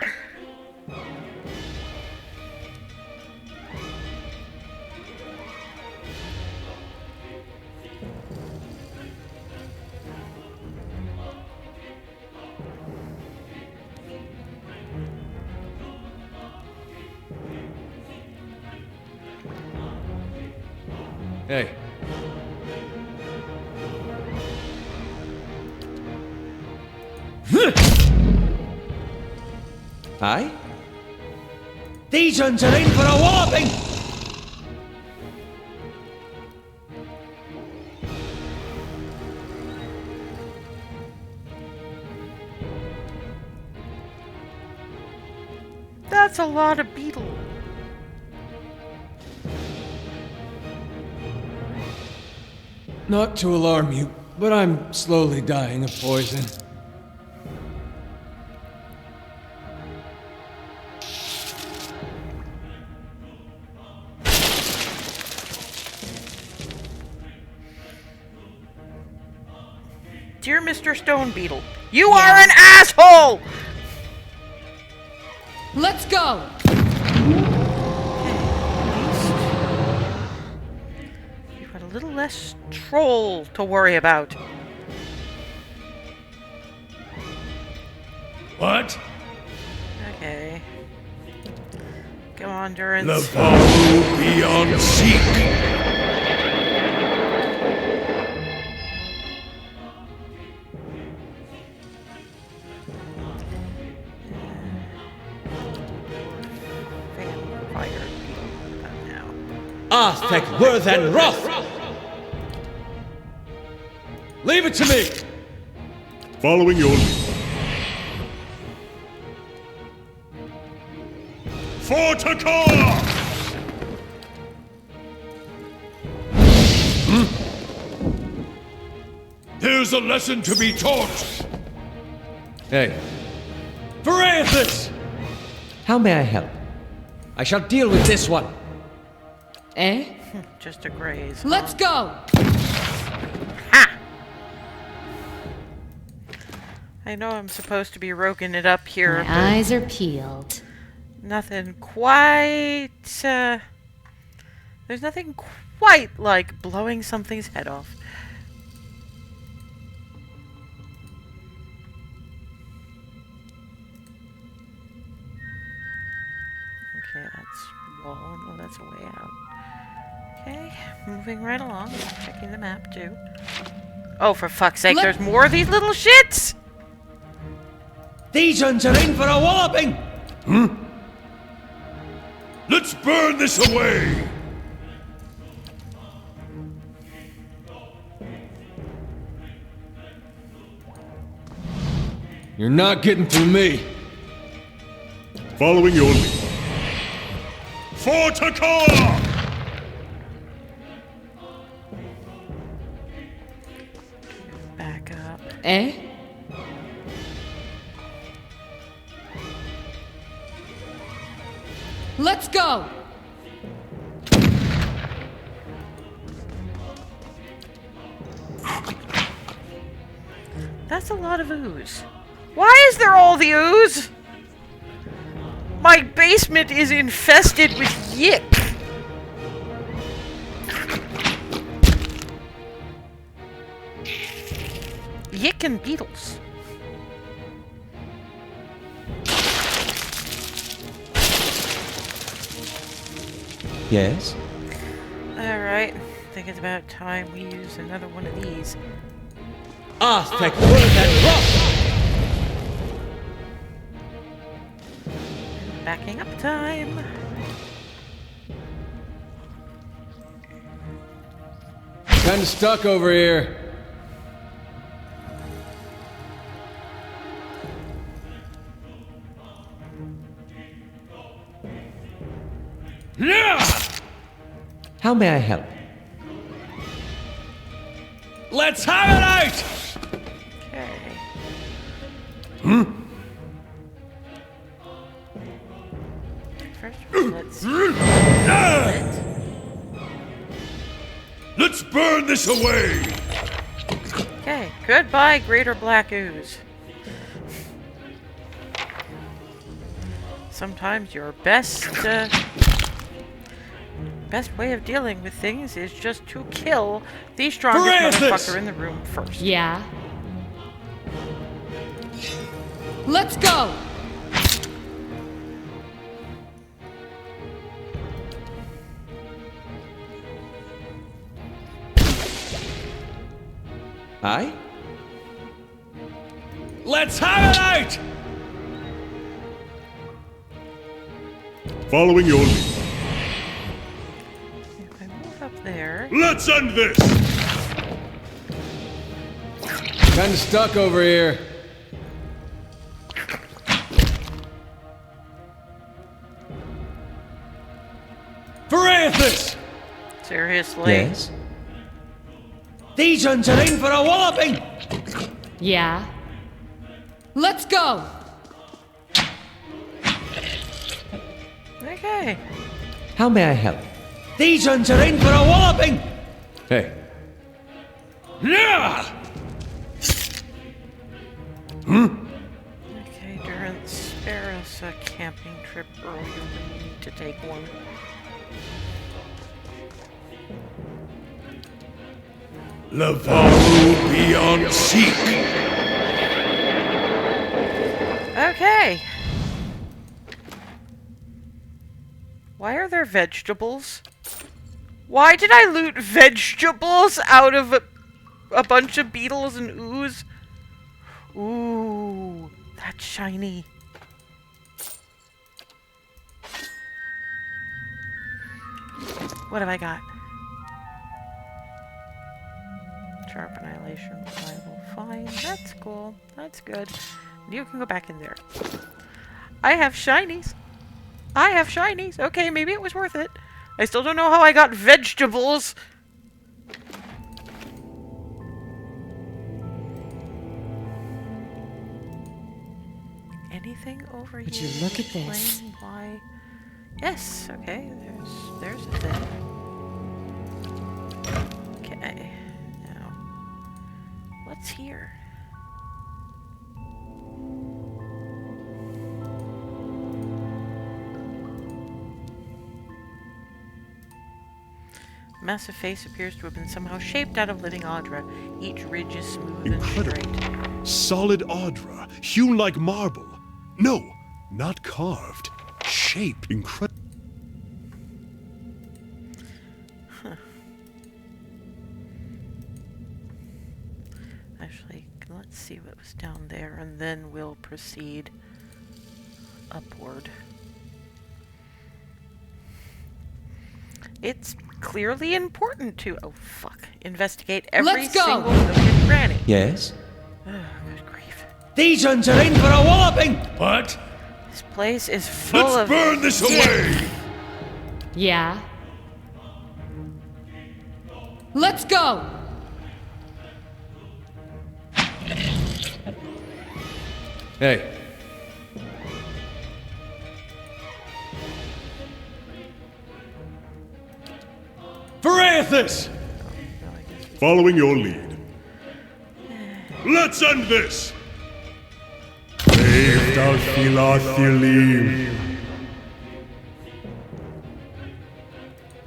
S5: Hey. Hi? These ones are in for a walloping!
S1: That's a lot of beetle.
S7: Not to alarm you, but I'm slowly dying of poison.
S1: Dear Mr. Stone Beetle, you are an asshole!
S4: Let's go!
S1: You've got a little less troll to worry about.
S3: What?
S1: Okay. Come on, Durance.
S3: The Burrow beyond seek.
S1: Vampire Beetle. Not now.
S5: Aztec worth and wrath!
S7: Leave it to me!
S2: Following your lead. For Takar!
S3: There's a lesson to be taught.
S7: Hey. Parathis!
S5: How may I help? I shall deal with this one.
S4: Eh?
S1: Just a graze.
S4: Let's go!
S1: Ha! I know I'm supposed to be roguing it up here,
S6: My
S1: but
S6: eyes are peeled.
S1: nothing quite, there's nothing quite like blowing something's head off. Okay, that's wall. No, that's a way out. Okay, moving right along. Checking the map, too. Oh, for fuck's sake, there's more of these little shits!
S5: These ones are in for a walloping!
S3: Let's burn this away.
S7: You're not getting through me.
S2: Following your lead. For Takar!
S1: Back up.
S4: Eh? Let's go!
S1: That's a lot of ooze. Why is there all the ooze? My basement is infested with yick. Yick and beetles.
S5: Yes?
S1: Alright, I think it's about time we use another one of these.
S5: Aztec worth and wrath!
S1: Backing up time.
S7: Kinda stuck over here.
S5: How may I help?
S7: Let's have it out!
S1: Okay. First, let's
S3: Let's burn this away!
S1: Okay, goodbye, Greater Black Ooze. Sometimes your best way of dealing with things is just to kill the strongest motherfucker in the room first.
S4: Yeah. Let's go!
S5: Aye?
S7: Let's have it out!
S2: Following your lead.
S1: If I move up there,
S2: Let's end this!
S7: Kinda stuck over here. Varathis!
S1: seriously.
S5: Yes? These ones are in for a walloping!
S4: Yeah. Let's go!
S1: Okay.
S5: How may I help? These ones are in for a walloping!
S7: Hey.
S3: Yeah!
S1: Okay, Durant, spare us a camping trip earlier than we need to take one.
S3: Lavaru beyond seek!
S1: Okay. Why are there vegetables? Why did I loot vegetables out of a bunch of beetles and ooze? Ooh, that's shiny. What have I got? Sharp Annihilation, Revival, fine. That's cool. That's good. You can go back in there. I have shinies. I have shinies. Okay, maybe it was worth it. I still don't know how I got vegetables. Anything over
S6: Would
S1: here?
S6: you look at this?
S1: Explain why? Yes. Okay. There's a thing. Okay. Now, what's here? Massive face appears to have been somehow shaped out of living Audra. Each ridge is smooth and
S2: Incredible.
S1: straight.
S2: Solid Audra, hewn like marble. No, not carved. Shaped incredible.
S1: Actually, let's see what was down there, and then we'll proceed upward. It's clearly important to, oh fuck, investigate every
S4: Let's go!
S1: single nook and cranny.
S5: Yes?
S1: Oh, good grief.
S5: These ones are in for a walloping!
S3: What?
S1: This place is full
S3: Let's
S1: of...
S3: burn this away!
S4: Yeah. Let's go!
S7: Hey. Varathis!
S2: Following your lead. Let's end this!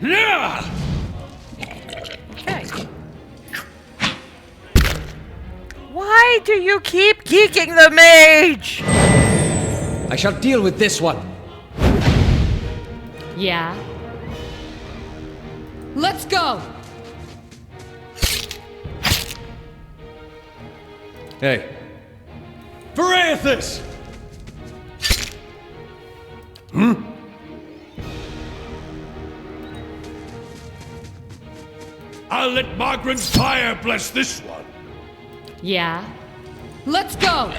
S3: Yeah!
S1: Okay. Why do you keep geeking the mage?
S5: I shall deal with this one.
S4: Yeah. Let's go!
S7: Hey. Varathis!
S3: I'll let Margaret's fire bless this one!
S4: Yeah. Let's go!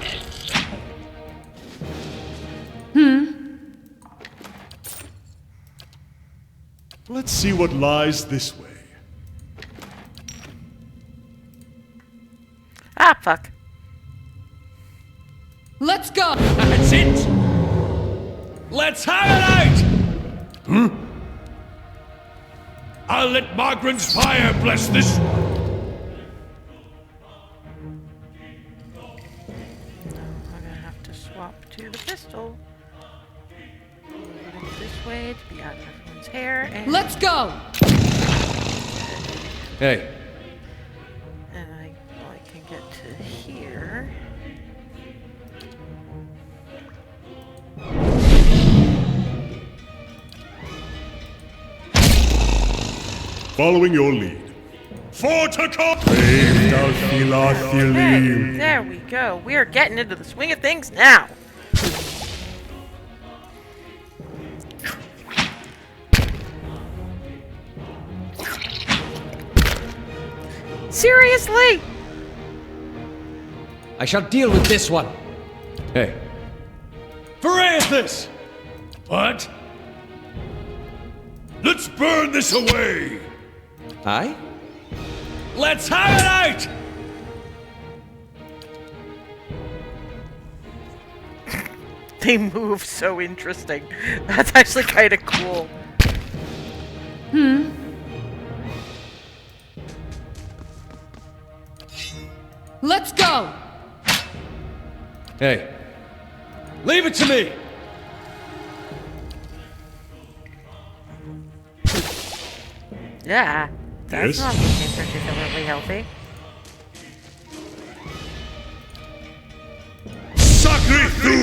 S4: Hmm?
S2: Let's see what lies this way.
S1: Ah, fuck.
S4: Let's go!
S3: That's it! Let's have it out! I'll let Margaret's fire bless this one.
S1: I'm gonna have to swap to the pistol. Move this way to be out of everyone's hair. And
S4: Let's go!
S7: Hey,
S1: And I can get to here.
S2: Following your lead. Fortico!
S1: Okay, there we go. We are getting into the swing of things now. Seriously?
S5: I shall deal with this one.
S7: hey.
S3: Parathis! What? Let's burn this away!
S5: Aye?
S3: Let's have it out!
S1: They move so interesting. That's actually kind of cool.
S4: Let's go!
S7: Hey. Leave it to me!
S1: Yeah, that's
S2: Yes?
S1: not looking particularly healthy.
S2: Sacre Thu!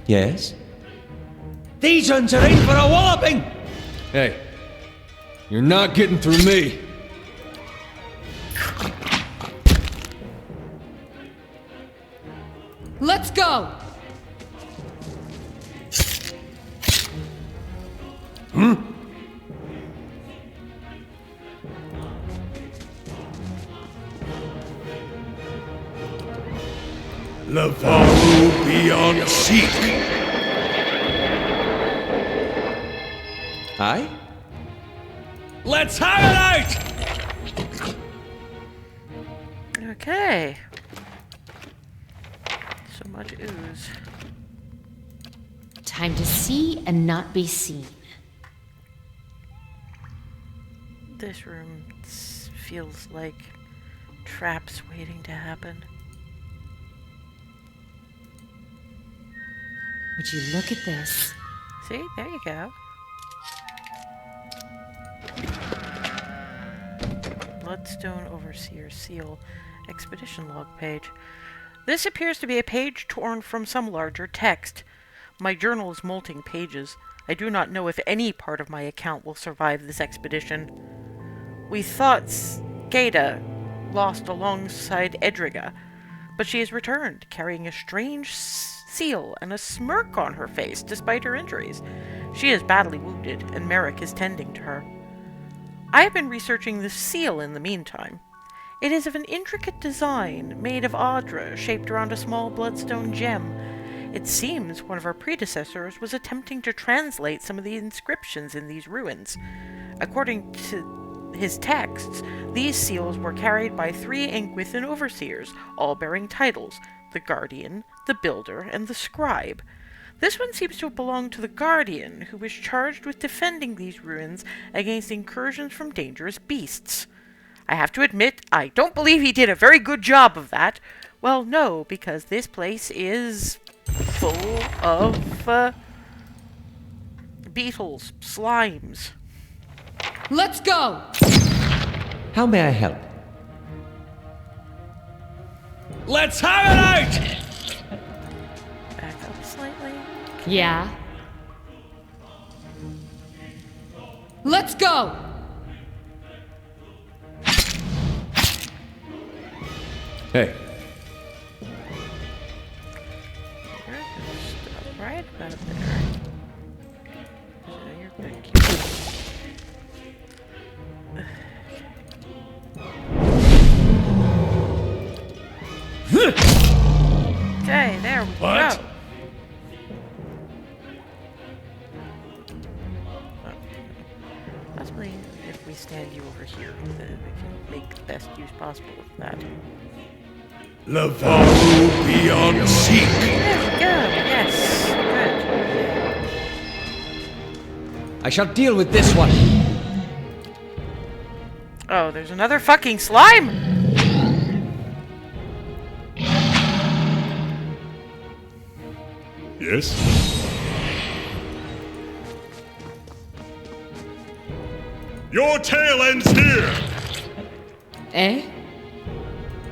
S5: Yes? These ones are in for a walloping!
S7: Hey. You're not getting through me.
S4: Let's go!
S3: Lavaru beyond seek.
S5: Aye?
S3: Let's have it out!
S1: Okay. So much ooze.
S6: Time to see and not be seen.
S1: This room feels like traps waiting to happen.
S6: Would you look at this?
S1: See? There you go. Bloodstone Overseer Seal Expedition Log page. This appears to be a page torn from some larger text. My journal is molting pages. I do not know if any part of my account will survive this expedition. We thought Caed lost alongside Edriga, but she has returned, carrying a strange seal and a smirk on her face despite her injuries. She is badly wounded, and Merrick is tending to her. I have been researching the seal in the meantime. It is of an intricate design made of Audra, shaped around a small bloodstone gem. It seems one of our predecessors was attempting to translate some of the inscriptions in these ruins. According to his texts, these seals were carried by 3 Anguithan overseers, all bearing titles: the Guardian, the Builder, and the Scribe. This one seems to have belonged to the Guardian, who was charged with defending these ruins against incursions from dangerous beasts. I have to admit, I don't believe he did a very good job of that. Well, no, because this place is full of, beetles, slimes.
S4: Let's go!
S5: How may I help?
S3: Let's have it out!
S1: Back up slightly.
S4: Yeah? Let's go!
S7: Hey.
S1: You're just right about there. So you're good. Cute. Okay, there we
S3: What?
S1: go. comfortable with that.
S3: Lavaru beyond seek.
S1: There we go. Yes. Good.
S5: I shall deal with this one.
S1: Oh, there's another fucking slime!
S2: Yes? Your tail ends here!
S4: Eh?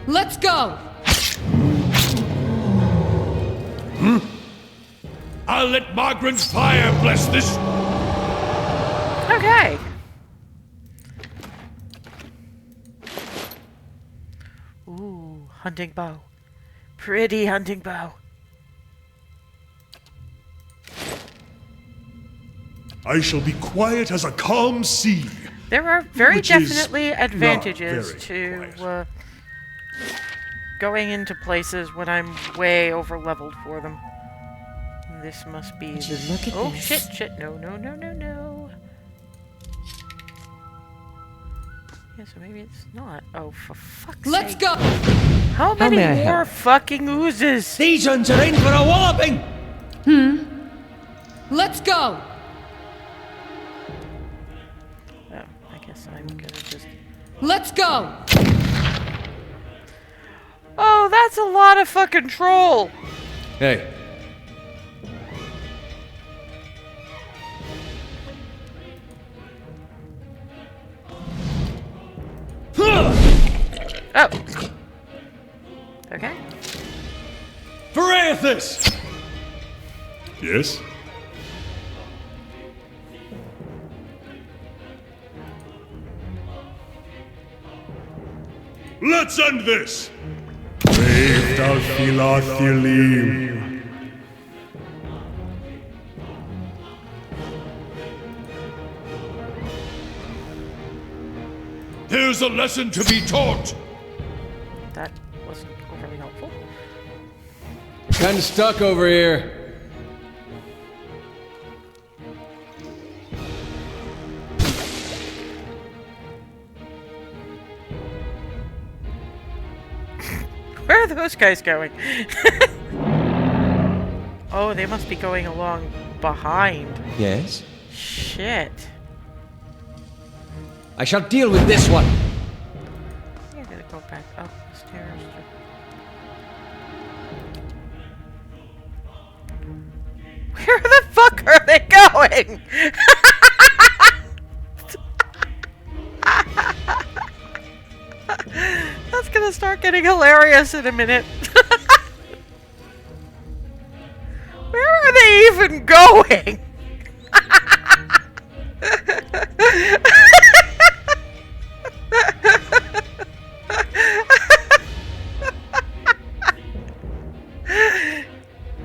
S4: Let's go!
S3: I'll let Margaret's fire bless this.
S1: Okay. Ooh, hunting bow. Pretty hunting bow.
S2: I shall be quiet as a calm sea.
S1: There are very
S2: Which is
S1: definitely
S2: not
S1: advantages
S2: very
S1: to
S2: quiet.
S1: going into places when I'm way over leveled for them. This must be.
S6: Would you look at
S1: oh
S6: this?
S1: shit! No! Yeah, so maybe it's not. Oh, for fuck's
S4: Let's
S1: sake!
S4: go!
S1: How many
S5: may I
S1: more
S5: help?
S1: fucking oozes?
S5: These ones are in for a walloping!
S4: Let's go!
S1: Oh, I guess I'm gonna just.
S4: Let's go!
S1: Oh, that's a lot of fucking troll.
S7: Hey,
S1: Oh. Okay.
S7: Verathis!
S2: Yes? Let's end this! Brave Dalfilathilim.
S3: There's a lesson to be taught.
S1: That wasn't overly helpful.
S7: Kinda stuck over here.
S1: Where are those guys going? Oh, they must be going along behind.
S5: Yes?
S1: Shit.
S5: I shall deal with this one.
S1: I'm gonna go back up the stairs. Where the fuck are they going? That's gonna start getting hilarious in a minute. Where are they even going?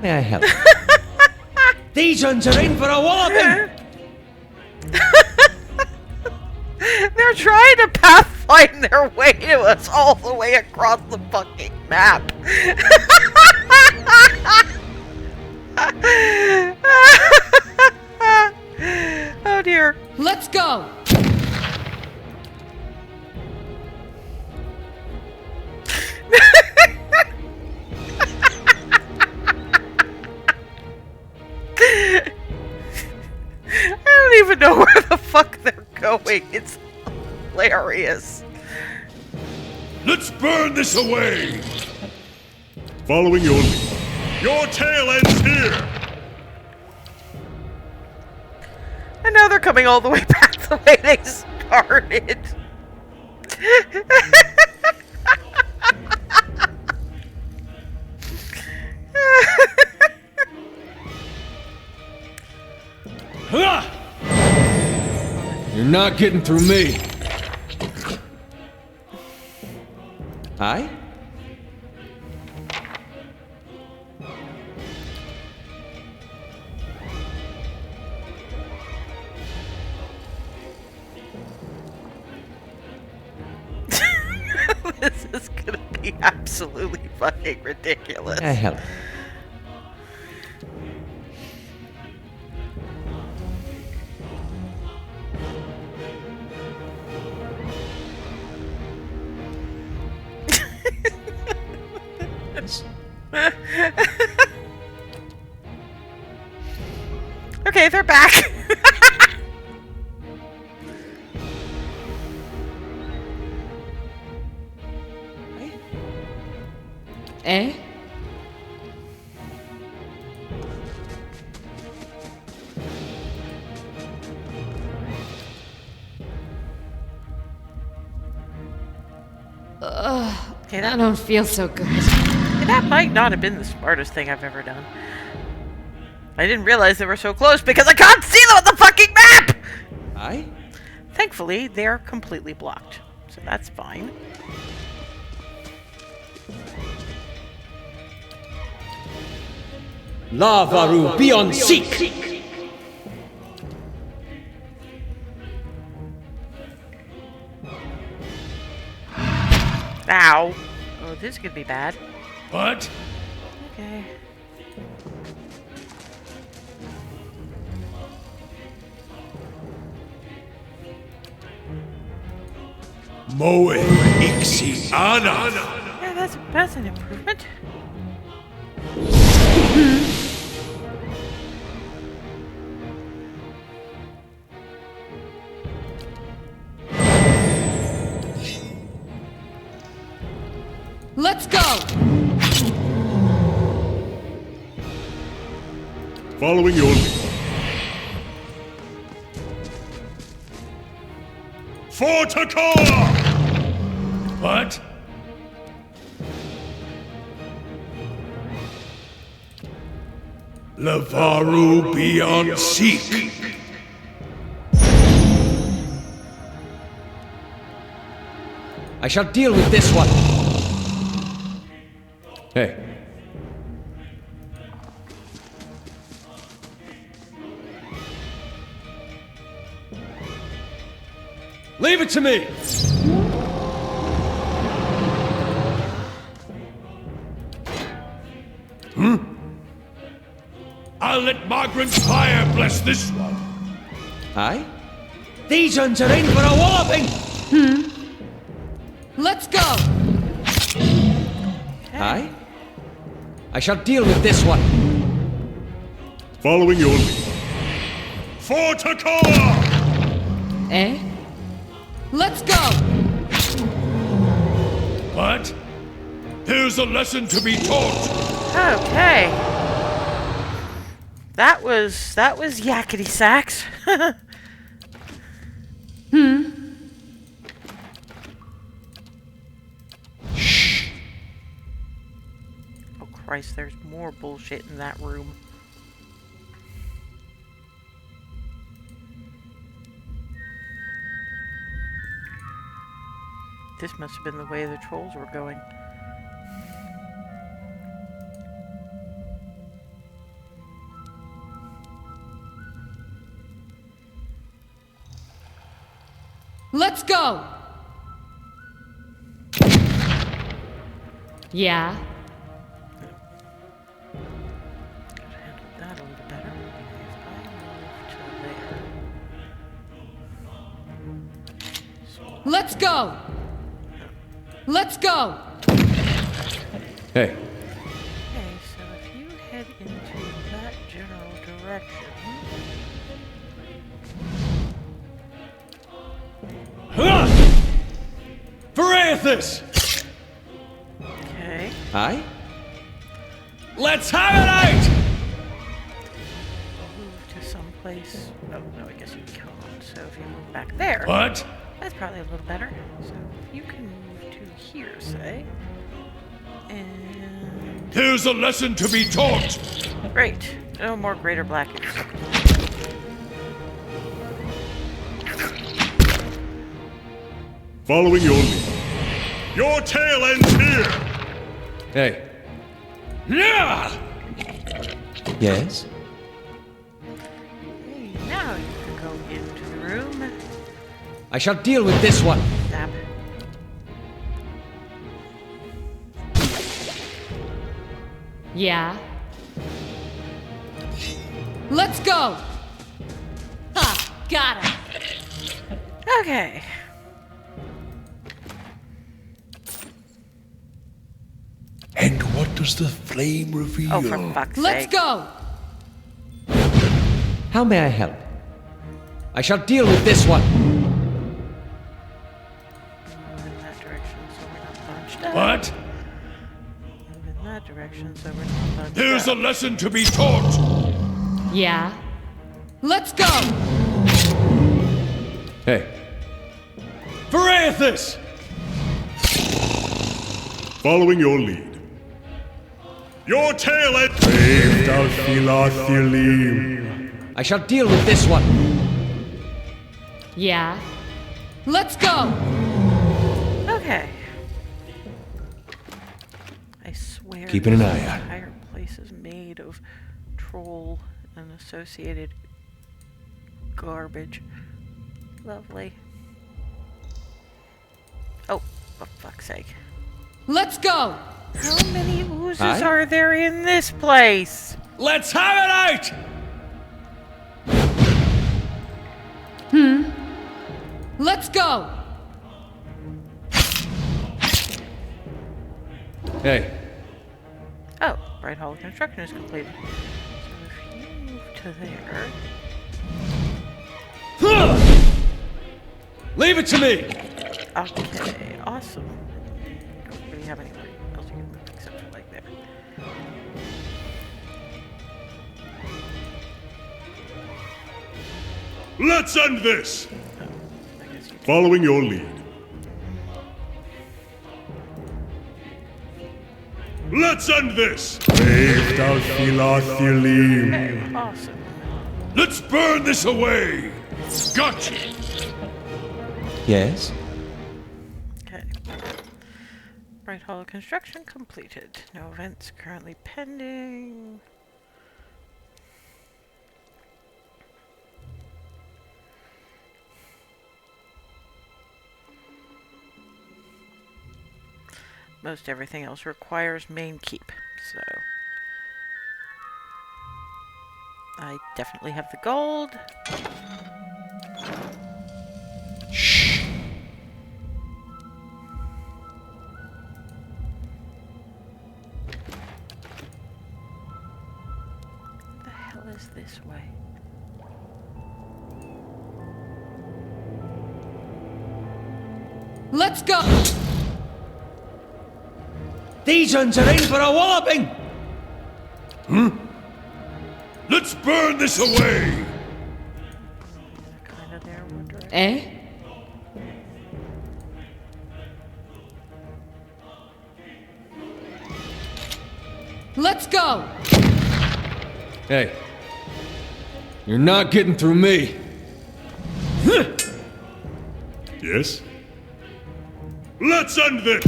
S5: May I help? These ones are in for a walloping!
S1: They're trying to pathfind their way to us all the way across the fucking map. Oh dear.
S4: Let's go!
S1: I don't even know where the fuck they're going. It's hilarious.
S3: Let's burn this away.
S2: Following your lead. Your tail ends here!
S1: And now they're coming all the way back the way they started.
S7: You're not getting through me.
S5: Aye?
S1: This is gonna be absolutely fucking ridiculous.
S5: May I help?
S1: Okay, they're back.
S4: Eh?
S1: Okay,
S4: I don't feel so good.
S1: that might not have been the smartest thing I've ever done. I didn't realize they were so close because I can't see them on the fucking map!
S5: Aye?
S1: Thankfully, they're completely blocked, so that's fine.
S5: Lavaru beyond seek!
S1: Ow. Oh, this could be bad.
S3: What?
S1: Okay.
S3: Moe Ixi Ana.
S1: Yeah, that's an improvement.
S4: Let's go!
S2: Following your lead. For Takora!
S3: What? Lavaru beyond seek.
S5: I shall deal with this one. Hey. Leave it to me!
S3: I'll let Margaret's fire bless this one.
S5: Aye? These uns are in for a walloping!
S4: Let's go!
S5: Aye? I shall deal with this one.
S2: Following your lead. For Takora!
S4: Eh? Let's go!
S3: What? Here's a lesson to be taught.
S1: Okay. That was yakety sax.
S5: Shh.
S1: Oh Christ, there's more bullshit in that room. This must have been the way the trolls were going.
S4: Let's go! Yeah?
S1: Gotta handle that a little better. If I move to there.
S4: Let's go! Let's go!
S5: Hey.
S1: Okay, so if you head into that general direction.
S7: Verathis!
S1: Okay.
S5: Aye?
S7: Let's have it out!
S1: Move to someplace. Oh, no, I guess you can't. So if you move back there.
S3: What?
S1: That's probably a little better. So if you can move to here, say. And.
S3: Here's a lesson to be taught.
S1: Great. No more greater blackness.
S2: Following your lead. Your tail ends here!
S5: Hey.
S3: Yeah!
S5: Yes?
S1: Hey, now you can go into the room.
S5: I shall deal with this one.
S1: Zap.
S4: Yeah? Let's go! Ha! Got him!
S1: Okay.
S3: And what What does the flame reveal?
S1: Oh, for fuck's
S4: Let's
S1: sake.
S4: go!
S5: How may I help? I shall deal with this one.
S1: Move in that direction so we're not bunched up.
S3: What?
S1: Move in that direction so we're not bunched
S3: There's a
S1: up.
S3: lesson to be taught.
S4: Yeah? Let's go!
S7: Hey. Verathus!
S2: Following your lead. Your tail at
S5: I shall deal with this one.
S4: Yeah? Let's go!
S1: Okay. I swear
S7: Keeping an
S1: this
S7: eye out.
S1: entire place is made of troll and associated garbage. Lovely. Oh, for fuck's sake.
S4: Let's go!
S1: How many oozes
S5: Aye?
S1: are there in this place?
S7: Let's have it out!
S4: Let's go!
S7: Hey.
S1: Oh, Bright Hall construction is completed. So if you move to there.
S7: Leave it to me!
S1: Okay, awesome. Don't really have anywhere else you can move except for like there.
S2: Let's end this!
S1: I guess you
S2: Following your lead. Let's end this!
S1: Okay, awesome.
S3: Let's burn this away. Gotcha.
S5: Yes?
S1: Okay. Bright Hollow construction completed. No events currently pending. Most everything else requires main keep, so I definitely have the gold.
S5: Shh.
S1: What the hell is this way?
S4: Let's go!
S5: These uns are in for a walloping!
S3: Let's burn this away.
S1: Kinda there, one direction.
S4: Eh? Let's go!
S7: Hey. You're not getting through me.
S2: Yes? Let's end this!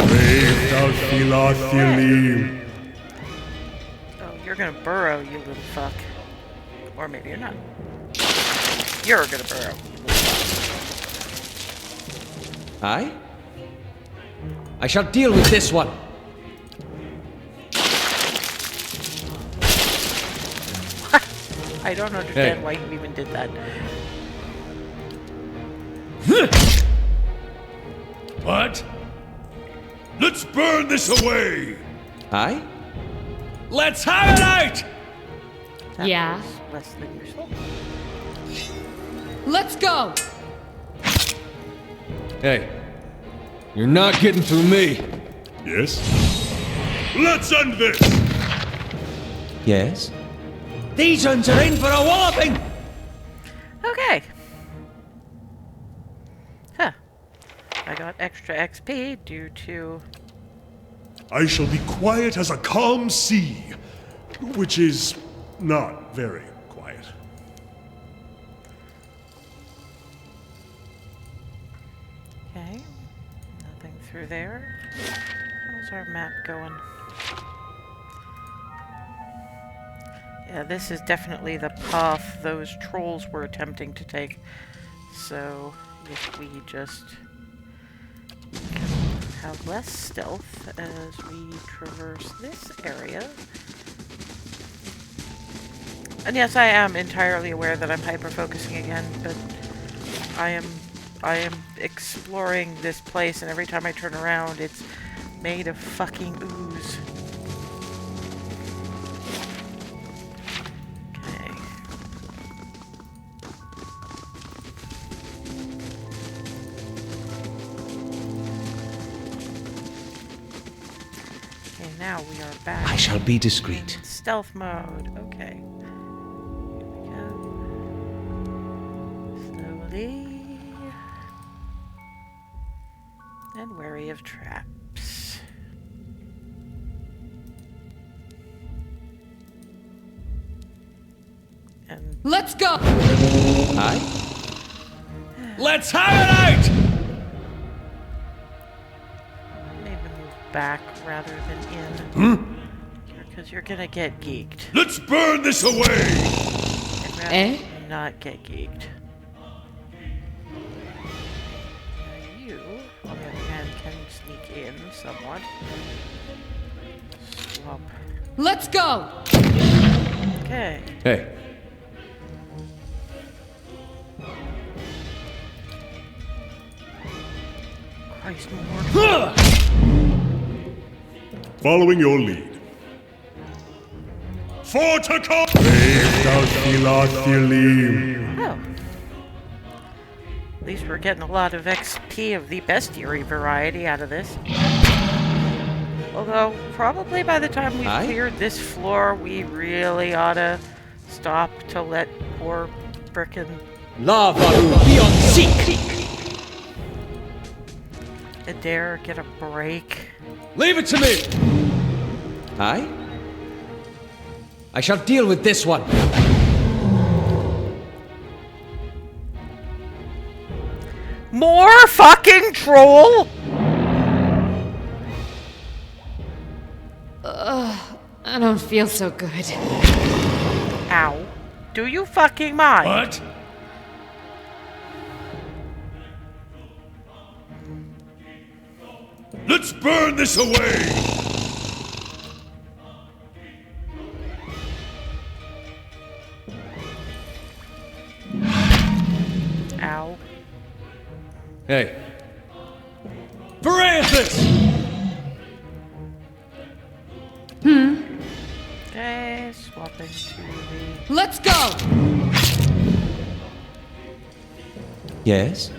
S1: Oh, you're gonna burrow, you little fuck. Or maybe you're not. You're gonna burrow, you little fuck.
S5: Aye? I shall deal with this one.
S1: I don't understand
S7: Hey.
S1: why you even did that.
S3: What? Let's burn this away.
S5: Aye?
S7: Let's have it out!
S1: That
S4: Yeah.
S1: was less than useful.
S4: Let's go!
S7: Hey. You're not getting through me.
S2: Yes? Let's end this!
S5: Yes? These uns are in for a walloping!
S1: Okay. Huh. I got extra XP due to...
S2: I shall be quiet as a calm sea, which is not very quiet.
S1: Okay. Nothing through there. How's our map going? Yeah, this is definitely the path those trolls were attempting to take. So, if we just have less stealth as we traverse this area. And yes, I am entirely aware that I'm hyper-focusing again, but I am exploring this place, and every time I turn around, it's made of fucking ooze. Okay, now we are back.
S5: I shall be discreet.
S1: Stealth mode. Okay. Here we go. Slowly. And wary of traps. And
S4: Let's go!
S5: Aye?
S7: Let's have it out!
S1: maybe move back rather than in. Because you're gonna get geeked.
S3: Let's burn this away!
S1: I'd rather
S4: Eh?
S1: not get geeked. You, on the other hand, can sneak in somewhat. Swap.
S4: Let's go!
S1: Okay.
S7: Hey,
S1: Christ, more.
S2: Following your lead.
S3: For to come!
S1: Oh. At least we're getting a lot of XP of the bestiary variety out of this. Although, probably by the time we've
S5: Aye?
S1: cleared this floor, we really ought to stop to let poor frickin'
S5: Lava will be on seek!
S1: Adair get a break.
S7: leave it to me!
S5: Aye? I shall deal with this one.
S1: More fucking troll!
S6: I don't feel so good.
S1: Ow. Do you fucking mind?
S3: What? Let's burn this away!
S1: Ow.
S7: Hey. Francis!
S1: Okay, swapping to the...
S4: Let's go!
S5: Yes?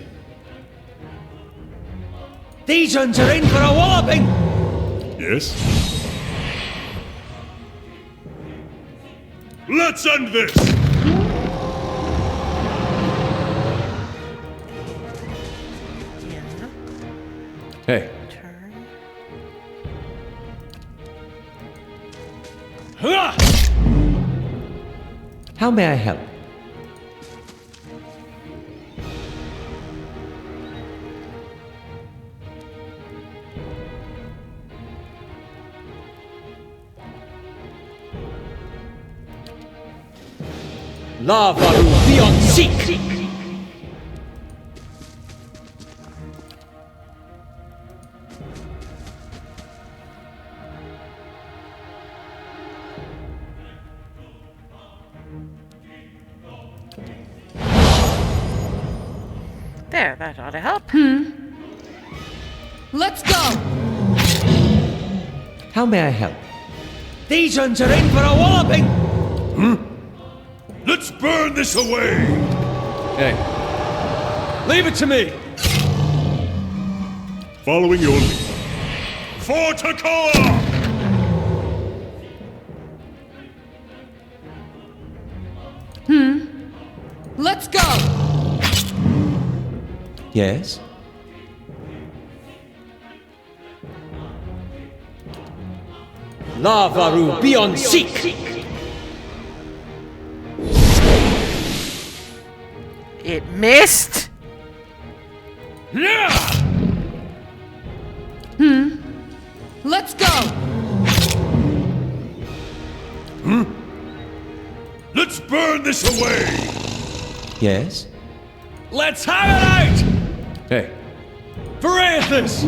S5: These ones are in for a walloping!
S2: Yes?
S3: Let's end this!
S1: In.
S7: Hey.
S1: Turn.
S5: How may I help? Lava will be on seek!
S1: There, that ought to help.
S4: Let's go!
S5: How may I help? These ones are in for a walloping!
S3: Let's burn this away!
S7: Hey. Leave it to me!
S2: Following your lead.
S3: For Takoa!
S4: Let's go!
S5: Yes? Lava will be on seek!
S1: It missed?
S3: Yeah!
S4: Let's go!
S3: Let's burn this away!
S5: Yes?
S7: Let's have it out! Hey. Francis!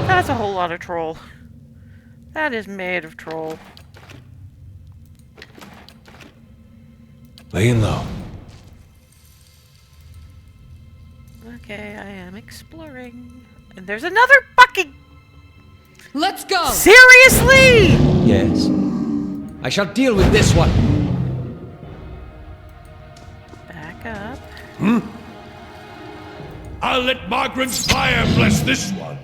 S1: That's a whole lot of troll. That is made of troll.
S7: Laying low.
S1: Okay, I am exploring. And there's another fucking...
S4: Let's go!
S1: Seriously?
S5: Yes? I shall deal with this one.
S1: Back up.
S3: I'll let Margaret's fire bless this one!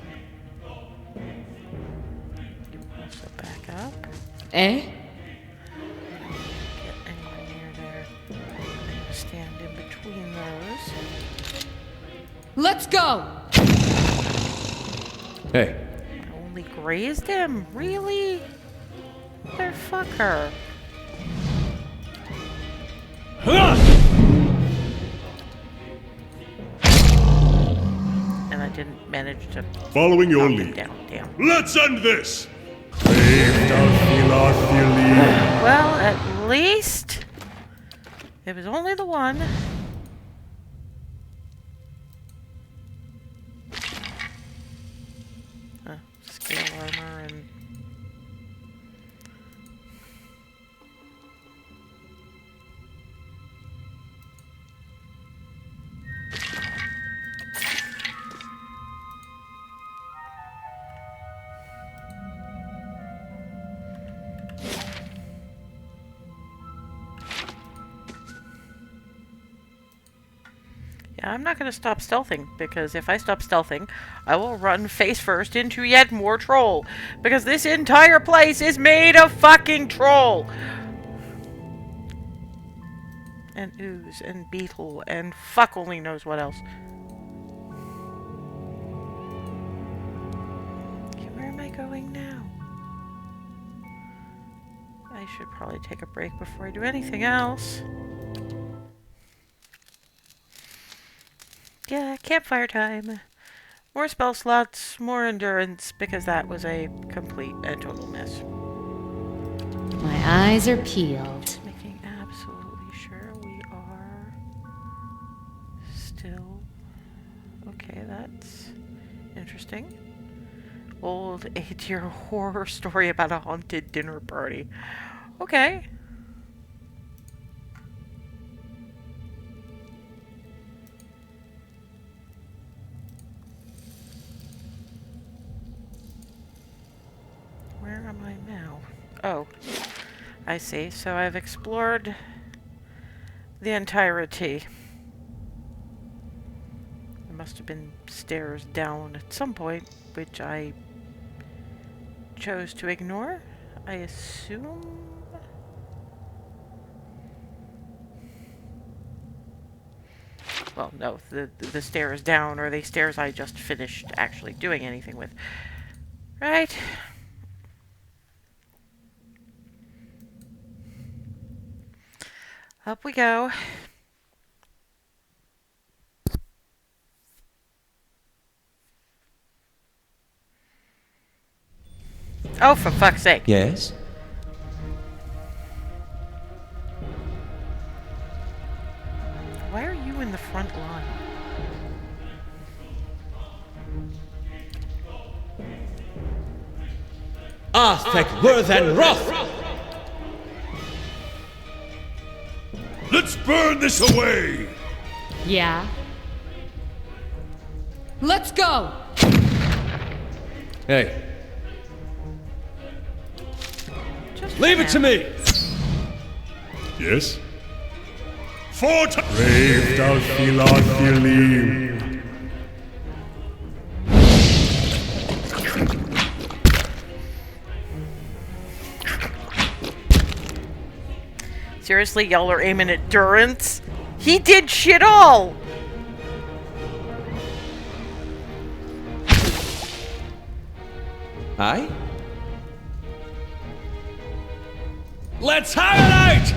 S1: up.
S4: Eh?
S1: Get anywhere near there. I'm gonna stand in between those.
S4: Let's go!
S5: Hey.
S1: I only grazed him? Really? Motherfucker. And I didn't manage to
S2: Following your
S1: knock him
S2: lead.
S1: down. Damn.
S2: Let's end this!
S1: Well, at least it was only the one. Scale armor and yeah, I'm not going to stop stealthing, because if I stop stealthing, I will run face first into yet more troll. Because this entire place is made of fucking troll! And ooze, and beetle, and fuck only knows what else. Okay, where am I going now? I should probably take a break before I do anything else. Yeah, campfire time. More spell slots, more endurance, because that was a complete and total mess.
S6: My eyes are peeled.
S1: Making absolutely sure we are still... Okay, that's interesting. Old 8-year horror story about a haunted dinner party. Okay. Where am I now? Oh, I see. So I've explored the entirety. There must have been stairs down at some point, which I chose to ignore, I assume. Well, no, the stairs down are the stairs I just finished actually doing anything with. Right. Up we go. Oh, for fuck's sake.
S5: Yes?
S1: Why are you in the front line?
S5: Arthek Worthen Roth!
S3: Let's burn this away!
S6: Yeah?
S4: Let's go!
S5: Hey,
S1: Just
S5: leave it to me!
S2: Yes? Fort Brave Dalfilathilim.
S1: Seriously, y'all are aiming at Durance? He did shit all!
S5: Aye? Let's have it out!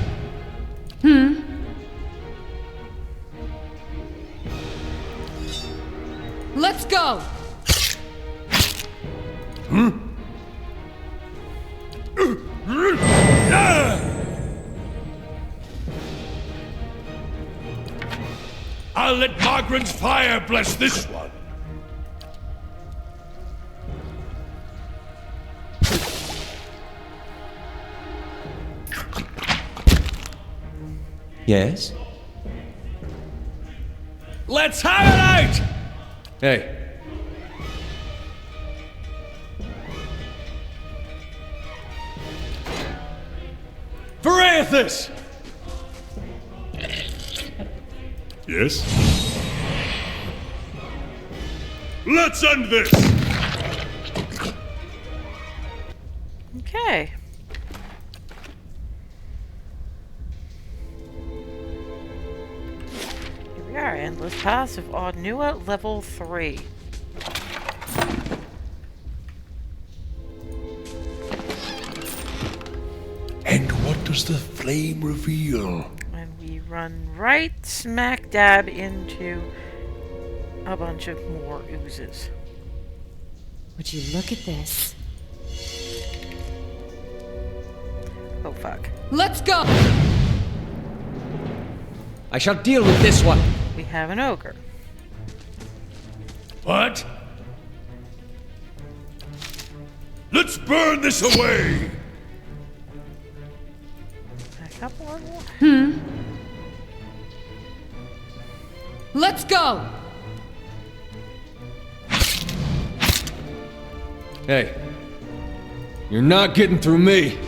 S4: Let's go!
S3: I'll let Margaret's fire bless this one.
S5: Yes? Let's have it out! Hey. Varathus!
S2: Yes? Let's end this!
S1: Okay. Endless Paths of Caed Nua, level 3.
S3: And what does the flame reveal?
S1: And we run right smack dab into a bunch of more oozes.
S6: Would you look at this?
S1: Oh fuck.
S4: Let's go!
S5: I shall deal with this one.
S1: We have an ogre.
S3: What? Let's burn this away!
S1: Back up one more.
S4: Let's go!
S7: Hey, you're not getting through me.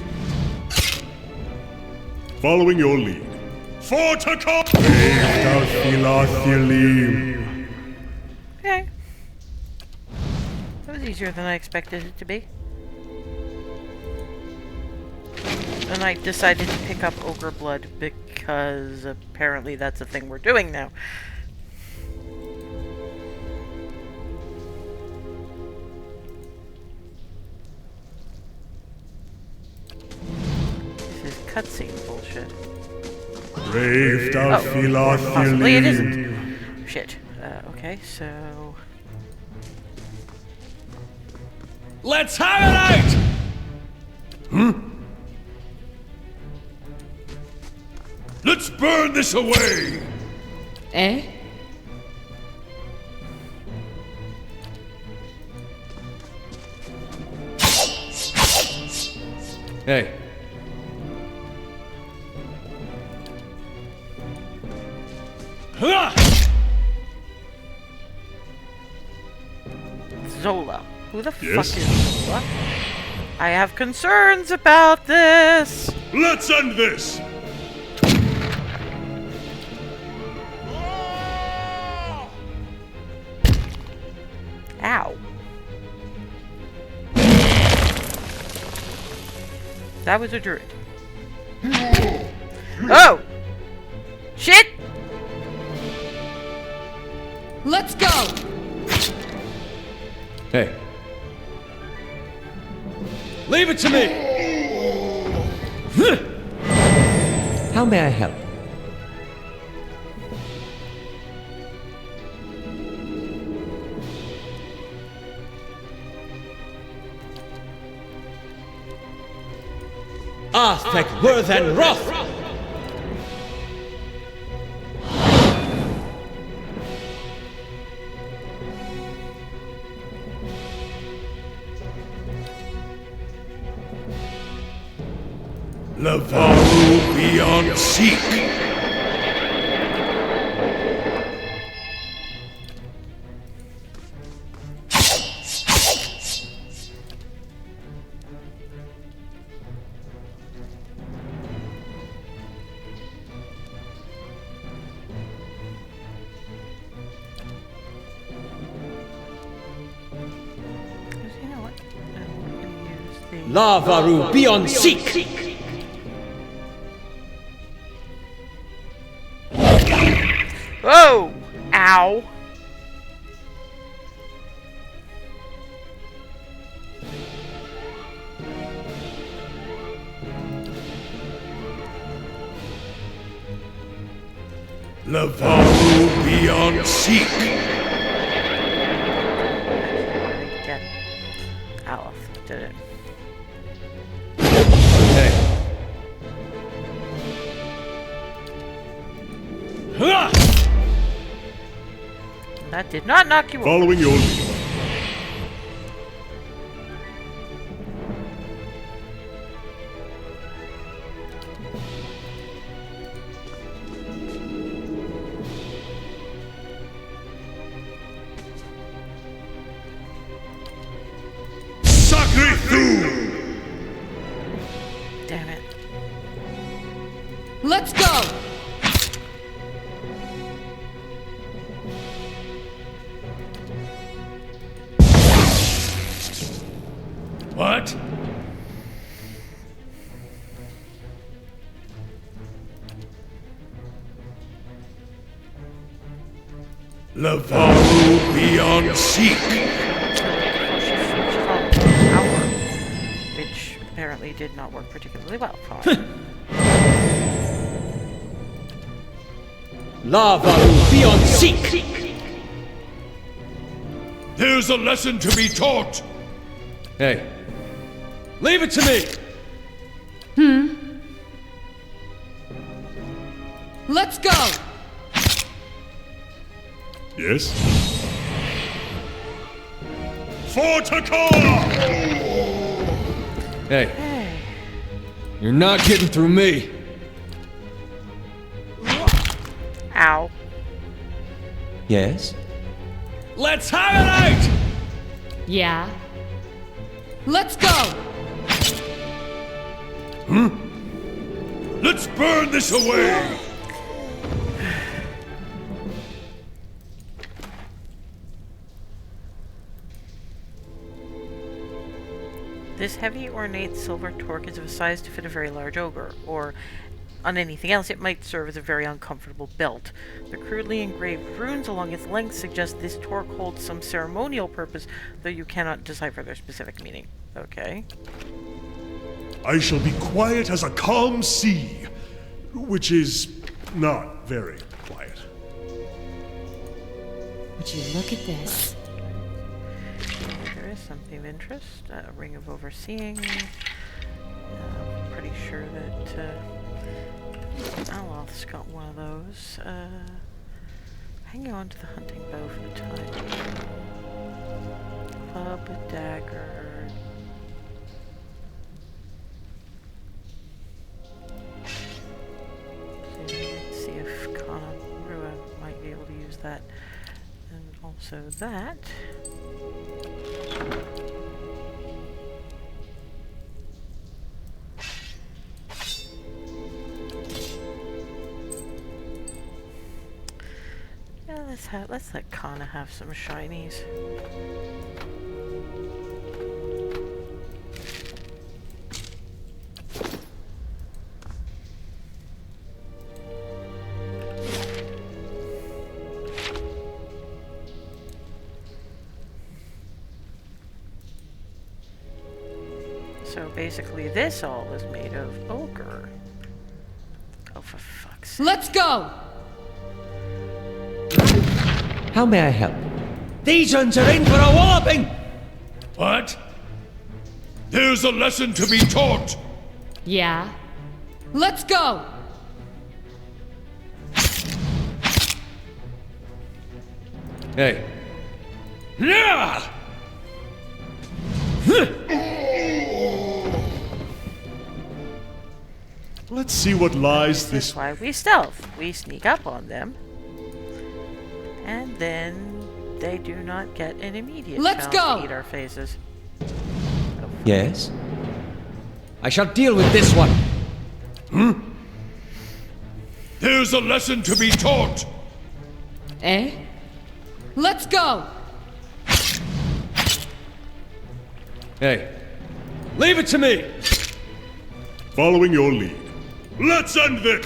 S2: Following your lead. For to come!
S1: Okay. That was easier than I expected it to be. And I decided to pick up ogre blood because apparently that's a thing we're doing now. This is cutscene bullshit.
S2: Brave thou
S1: Possibly it isn't. Shit. Okay, so...
S7: Let's have it out!
S3: Let's burn this away!
S4: Eh?
S7: Hey,
S1: Zola. Who the
S2: Yes?
S1: fuck is Zola? I have concerns about this!
S2: Let's end this!
S1: Ow. That was a druid. Oh! Shit!
S4: Let's go!
S7: hey. Leave it to me!
S5: How may I help? Arthek Worth and Wrath!
S3: Lavaru beyond seek!
S1: You know what? I'm gonna use the...
S5: Lavaru beyond seek!
S1: Whoa! Ow!
S3: Lavaru beyond seek!
S1: Get Aleph did it.
S7: Hey.
S1: That did not knock you over.
S2: Following your lead.
S3: Sacre Thu!
S1: Damn it.
S4: Let's go!
S3: What? Lavaru beyond seek.
S1: Before she switches on to power, which apparently did not work particularly well for her.
S5: Lavaru beyond seek!
S3: There's a lesson to be taught.
S7: Hey, leave it to me!
S4: Let's go!
S2: Yes? For Takar!
S7: Hey, you're not getting through me.
S1: Ow.
S5: Yes?
S7: Let's have it out!
S4: Yeah. Let's go!
S3: Let's burn this away.
S1: This heavy, ornate silver torque is of a size to fit a very large ogre, or on anything else it might serve as a very uncomfortable belt. The crudely engraved runes along its length suggest this torque holds some ceremonial purpose, though you cannot decipher their specific meaning. Okay.
S2: I shall be quiet as a calm sea, which is not very quiet.
S6: Would you look at this?
S1: There is something of interest. A ring of overseeing. I'm pretty sure that Aloth's got one of those. Hanging on to the hunting bow for the time being. Club, dagger. Let's see if Caed Nua might be able to use that. And also that. Yeah, let's let Kana have some shinies. So basically this all is made of ochre. Oh, for fuck's sake.
S4: Let's go!
S5: How may I help? These uns are in for a walloping!
S3: What? There's a lesson to be taught.
S4: Yeah. Let's go!
S7: Hey,
S3: Yeah!
S2: Let's see what lies
S1: That's
S2: this
S1: why we stealth. We sneak up on them. And then they do not get an immediate
S4: Let's
S1: chance
S4: go!
S1: to eat our faces.
S5: Yes?
S7: I shall deal with this one.
S3: There's a lesson to be taught.
S4: Eh? Let's go!
S7: Hey, leave it to me!
S2: following your lead. Let's end this!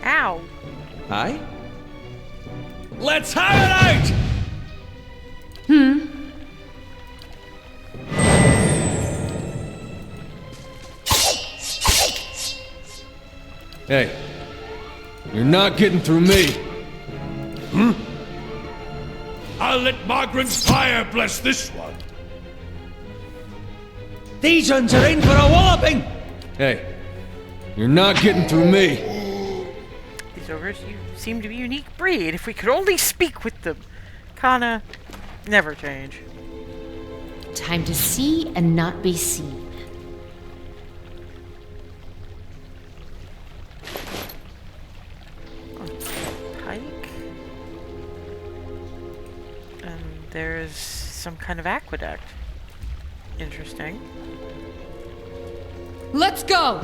S1: Ow!
S5: Aye?
S7: Let's have it out! Hey, you're not getting through me.
S3: I'll let Margaret's fire bless this one.
S5: These uns are in for a walloping!
S7: Hey, you're not getting through me.
S1: These ogres, you seem to be a unique breed. If we could only speak with them. Kana, never change.
S6: Time to see and not be seen.
S1: Pike. And there's some kind of aqueduct. Interesting.
S4: Let's go!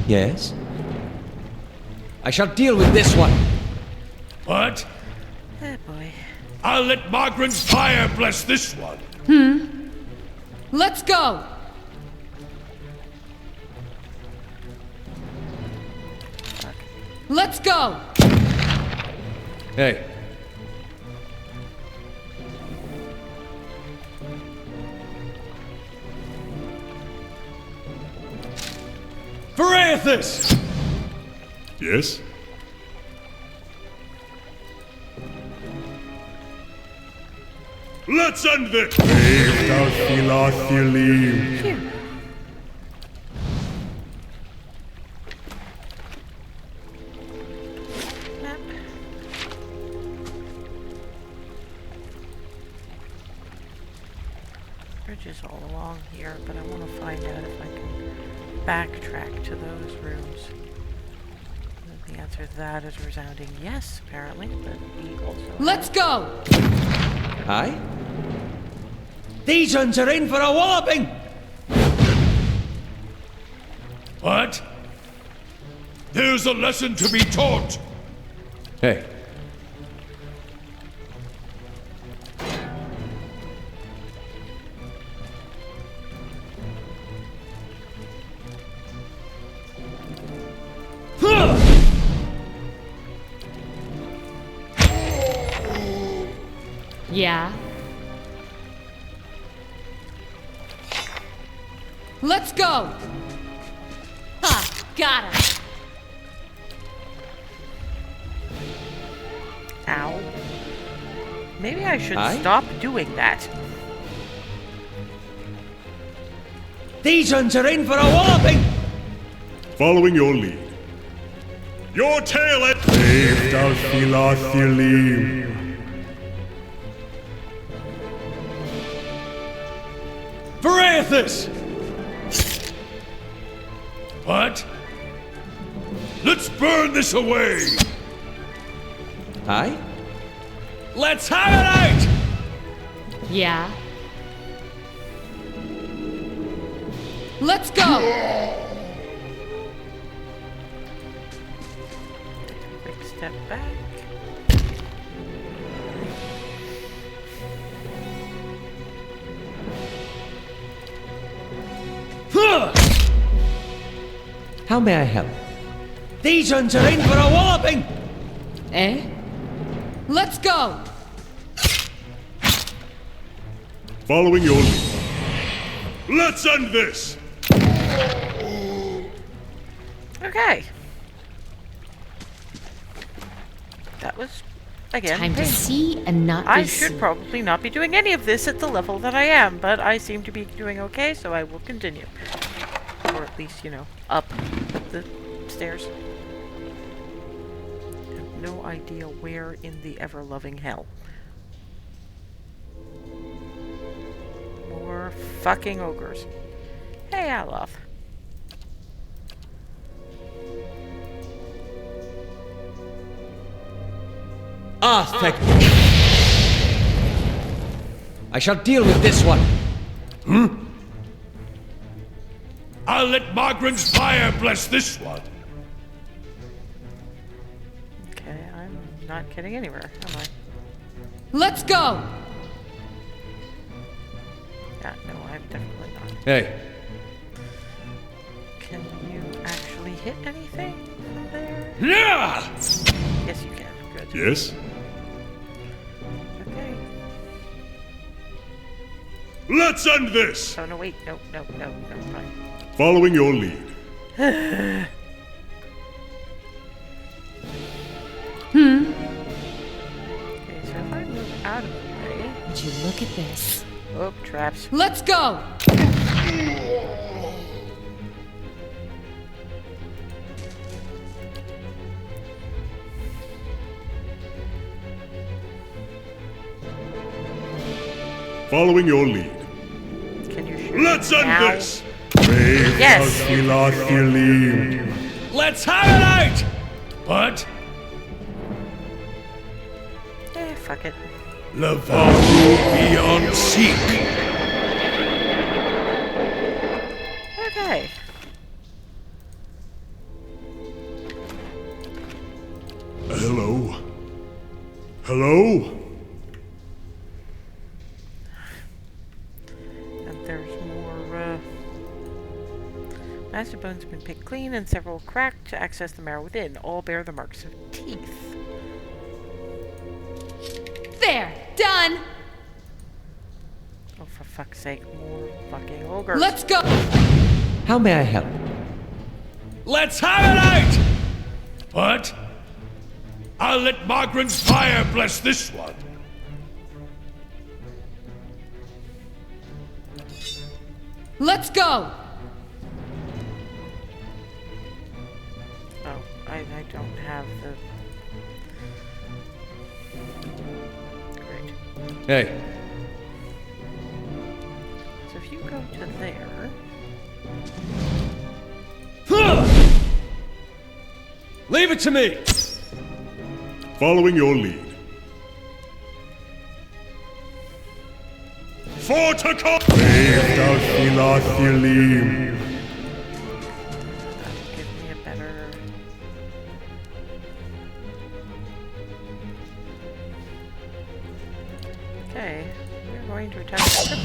S5: Yes?
S7: I shall deal with this one.
S3: What?
S1: Oh boy.
S3: I'll let Margaret's fire bless this one.
S4: Let's go! Let's go!
S7: Hey. Varathus!
S2: Yes? Let's end this!
S1: Phew. Map. Bridges all along here, but I want to find out if I can backtrack to those rooms. The answer to that is a resounding yes, apparently, but we also
S4: Let's go!
S5: Aye? These ones are in for a walloping!
S3: What? There's a lesson to be taught.
S7: Hey.
S4: Yeah. Let's go! Ha! Got him!
S1: Ow. Maybe I should
S5: Aye?
S1: stop doing that.
S5: These ones are in for a walloping!
S2: Following your lead. Your tail at
S3: Varathus! What? Let's burn this away!
S5: Aye?
S3: Let's have it out!
S4: Yeah. Let's go!
S1: Quick step back.
S5: How may I help? These ones are in for a walloping!
S4: Eh? Let's go!
S2: Following your lead. Let's end this!
S1: Okay. That was, again,
S6: Time to
S1: painful.
S6: see and not
S1: I
S6: be
S1: should
S6: seen.
S1: probably not be doing any of this at the level that I am, but I seem to be doing okay, so I will continue. Or at least, you know, up the stairs. I have no idea where in the ever-loving hell. More fucking ogres. Hey, Aloth.
S5: Arthur! I shall deal with this one.
S3: I'll let Margaret's fire bless this one.
S1: Okay, I'm not getting anywhere, am I?
S4: Let's go!
S1: Yeah, no, I'm definitely not.
S7: Hey.
S1: Can you actually hit anything from there?
S3: Yeah!
S1: Yes, you can. Good.
S2: Yes?
S1: Okay.
S2: Let's end this!
S1: Oh, no, wait. No, fine.
S2: Following your lead.
S1: Okay, so if I move out of the way...
S6: Would you look at this?
S1: Oh, traps.
S4: Let's go!
S2: Following your lead.
S1: Can you shoot
S2: Let's end
S1: now?
S2: this!
S1: Yes!
S3: Let's have it out! What?
S1: Fuck it.
S3: Lavaru beyond seek.
S1: Okay.
S2: Hello? Hello?
S1: And there's more, Master bones have been picked clean and several cracked to access the marrow within. All bear the marks of teeth.
S4: There! Done!
S1: Oh, for fuck's sake, more fucking ogres.
S4: Let's go!
S5: How may I help?
S3: Let's have it out! What? I'll let Margaret's fire bless this one.
S4: Let's go!
S1: Oh, I don't have the... Great.
S7: Hey,
S1: So if you go to there...
S7: leave it to me!
S2: Following your lead. Forticum!
S1: That'll give me a better... Okay, we're going to attack the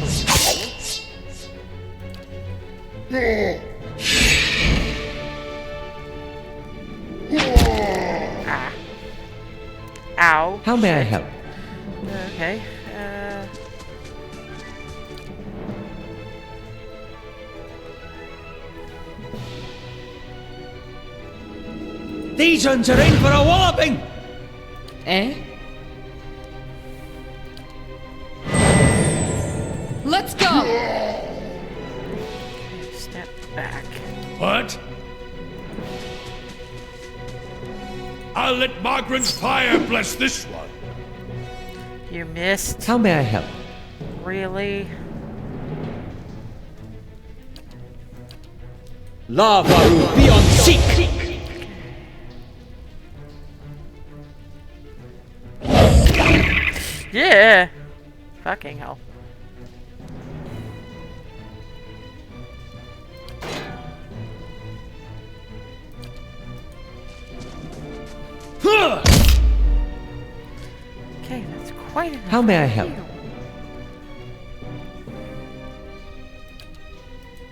S1: Ah. Ow.
S5: How may I help?
S1: Okay,
S5: These ones are in for a walloping!
S4: Eh? Let's go!
S1: step back.
S3: What? I'll let Margaret's fire bless this one.
S1: You missed.
S5: How may I help?
S1: Really?
S5: Lava will be on seek!
S1: Yeah! Fucking hell. Okay, that's quite enough.
S5: How may I help?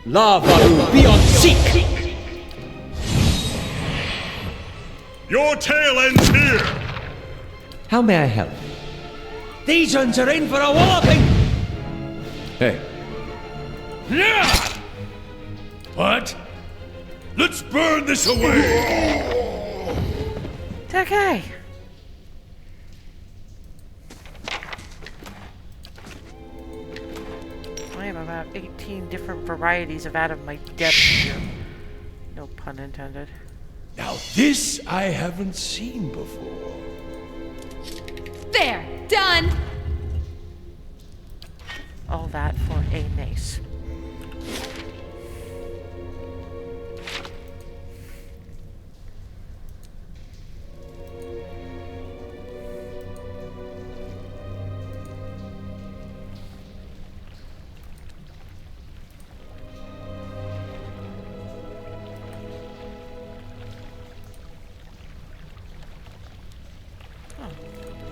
S5: Lava will be on seek!
S2: Your tail ends here!
S5: How may I help? These ones are in for a walloping!
S7: Hey,
S3: Yeah! What? Let's burn this away!
S1: It's okay. I have about 18 different varieties of out of my depth here. No pun intended.
S3: Now this I haven't seen before.
S4: There! Done!
S1: All that for a mace.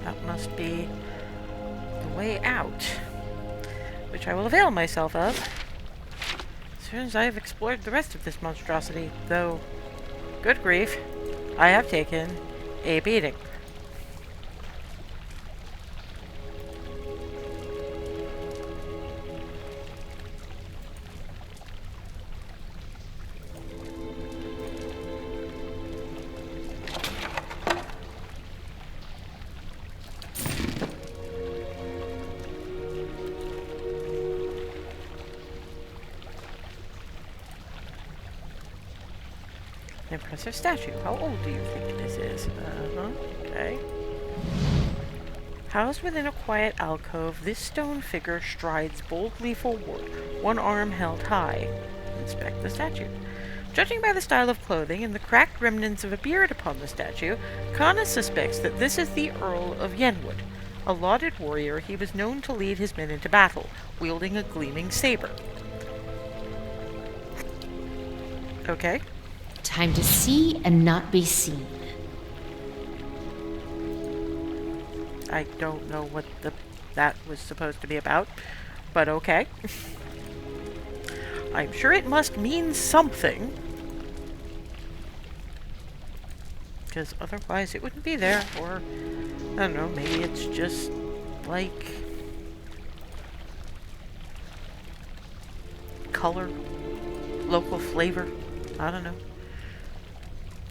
S1: That must be the way out, which I will avail myself of as soon as I have explored the rest of this monstrosity, though, good grief, I have taken a beating. Impressive statue. How old do you think this is? Okay. Housed within a quiet alcove, this stone figure strides boldly forward, one arm held high. Inspect the statue. Judging by the style of clothing and the cracked remnants of a beard upon the statue, Kana suspects that this is the Earl of Yenwood. A lauded warrior, he was known to lead his men into battle, wielding a gleaming saber. Okay.
S6: Time to see and not be seen.
S1: I don't know what that was supposed to be about, but okay. I'm sure it must mean something. Because otherwise it wouldn't be there. Or, I don't know, maybe it's just like color, local flavor. I don't know.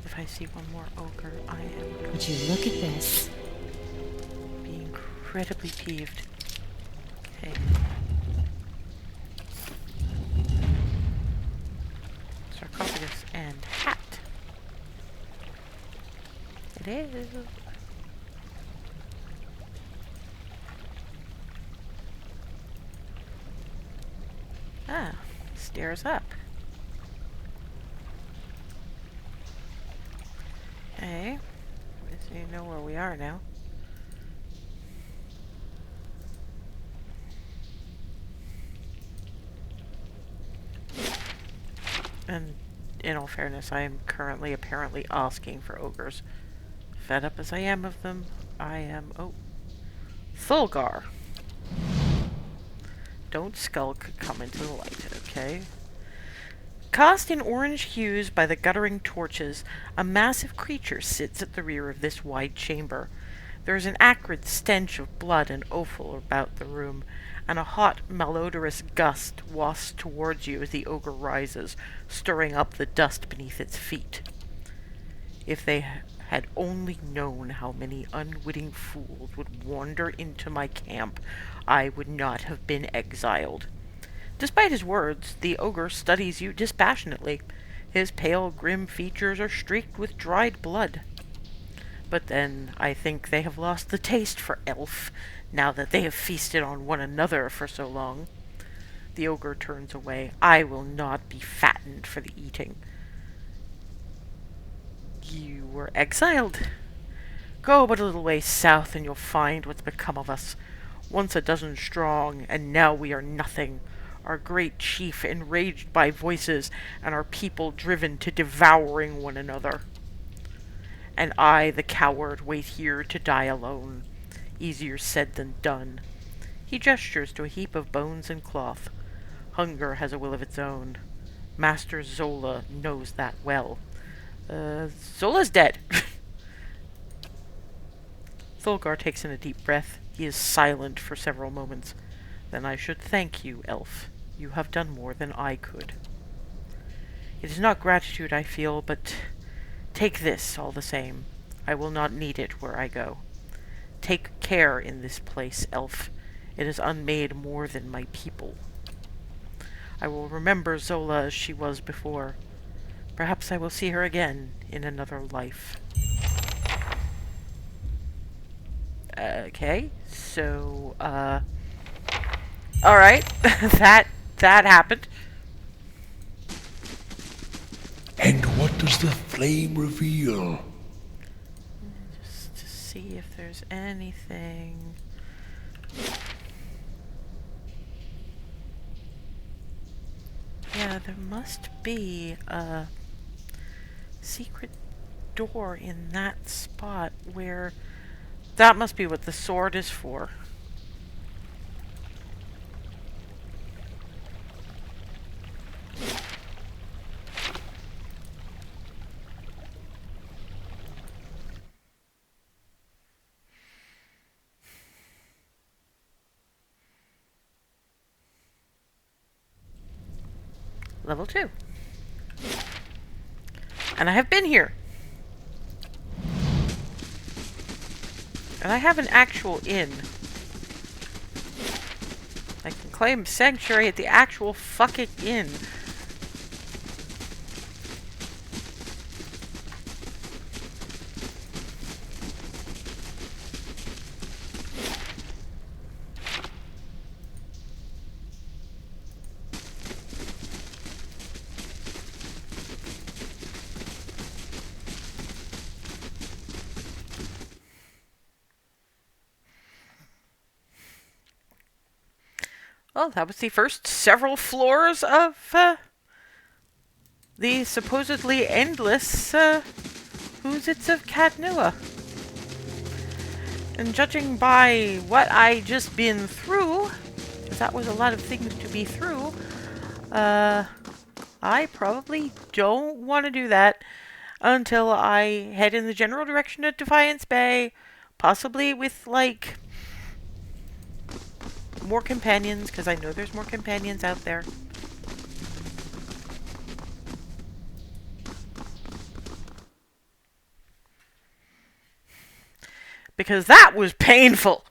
S1: If I see one more ogre, I am going
S6: Would you look at this?
S1: to be incredibly peeved. Okay. Sarcophagus and hat. It is. Ah, stairs up. Okay. So you know where we are now. And in all fairness, I am currently apparently asking for ogres. Fed up as I am of them, I am... Oh. Thulgar. Don't skulk, come into the light, okay? Cast in orange hues by the guttering torches, a massive creature sits at the rear of this wide chamber. There is an acrid stench of blood and offal about the room, and a hot, malodorous gust wafts towards you as the ogre rises, stirring up the dust beneath its feet. If they had only known how many unwitting fools would wander into my camp, I would not have been exiled. Despite his words, the ogre studies you dispassionately. His pale, grim features are streaked with dried blood. But then I think they have lost the taste for elf, now that they have feasted on one another for so long. The ogre turns away. I will not be fattened for the eating. You were exiled. Go but a little way south and you'll find what's become of us. Once a dozen strong, and now we are nothing. Our great chief enraged by voices, and our people driven to devouring one another. And I, the coward, wait here to die alone. Easier said than done. He gestures to a heap of bones and cloth. Hunger has a will of its own. Master Zola knows that well. Zola's dead. Thulgar takes in a deep breath. He is silent for several moments. Then I should thank you, elf. You have done more than I could. It is not gratitude I feel, but take this all the same. I will not need it where I go. Take care in this place, elf. It is unmade more than my people. I will remember Zola as she was before. Perhaps I will see her again in another life. Okay, so, alright, that happened.
S3: And what does the flame reveal?
S1: Just to see if there's anything. Yeah, there must be a secret door in that spot where... That must be what the sword is for. Level 2. And I have been here. And I have an actual inn. I can claim sanctuary at the actual fucking inn. Well, that was the first several floors of the supposedly endless Who's-Its of Caed Nua. And judging by what I just been through, because that was a lot of things to be through, I probably don't want to do that. until I head in the general direction of Defiance Bay, possibly with, like, more companions, because I know there's more companions out there. Because that was painful.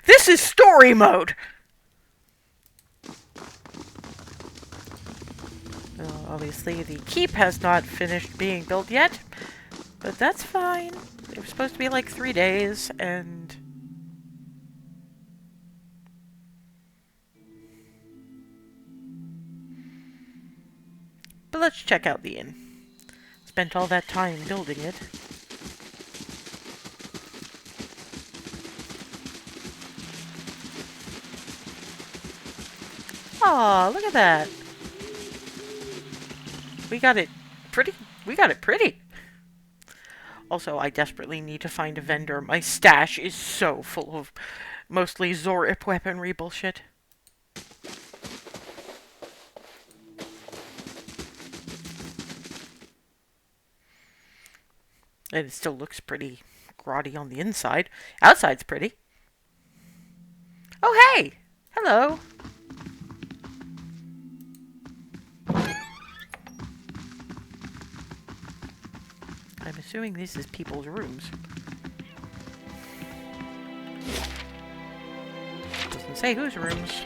S1: This is story mode. Obviously, the keep has not finished being built yet, but that's fine. It was supposed to be like 3 days, and... But let's check out the inn. Spent all that time building it. Aw, look at that. We got it pretty. We got it pretty. Also, I desperately need to find a vendor. My stash is so full of mostly Zorip weaponry bullshit. And it still looks pretty grotty on the inside. Outside's pretty. Oh, hey! Hello! I'm assuming this is people's rooms. Doesn't say whose rooms.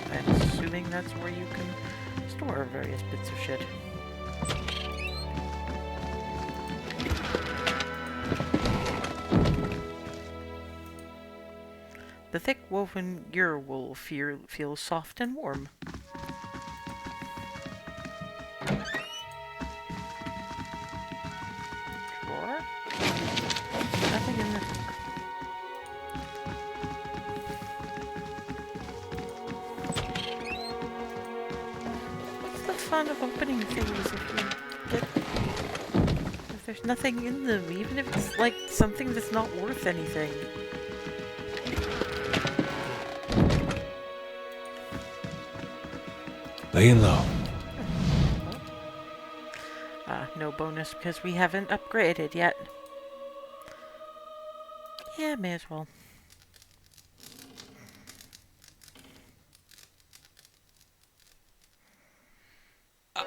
S1: I'm assuming that's where you can store various bits of shit. The thick woven gear wool feels soft and warm. Drawer? Nothing in the... What's the fun of opening things if there's nothing in them, even if it's like something that's not worth anything?
S7: Laying low.
S1: No bonus because we haven't upgraded yet. Yeah, may as well.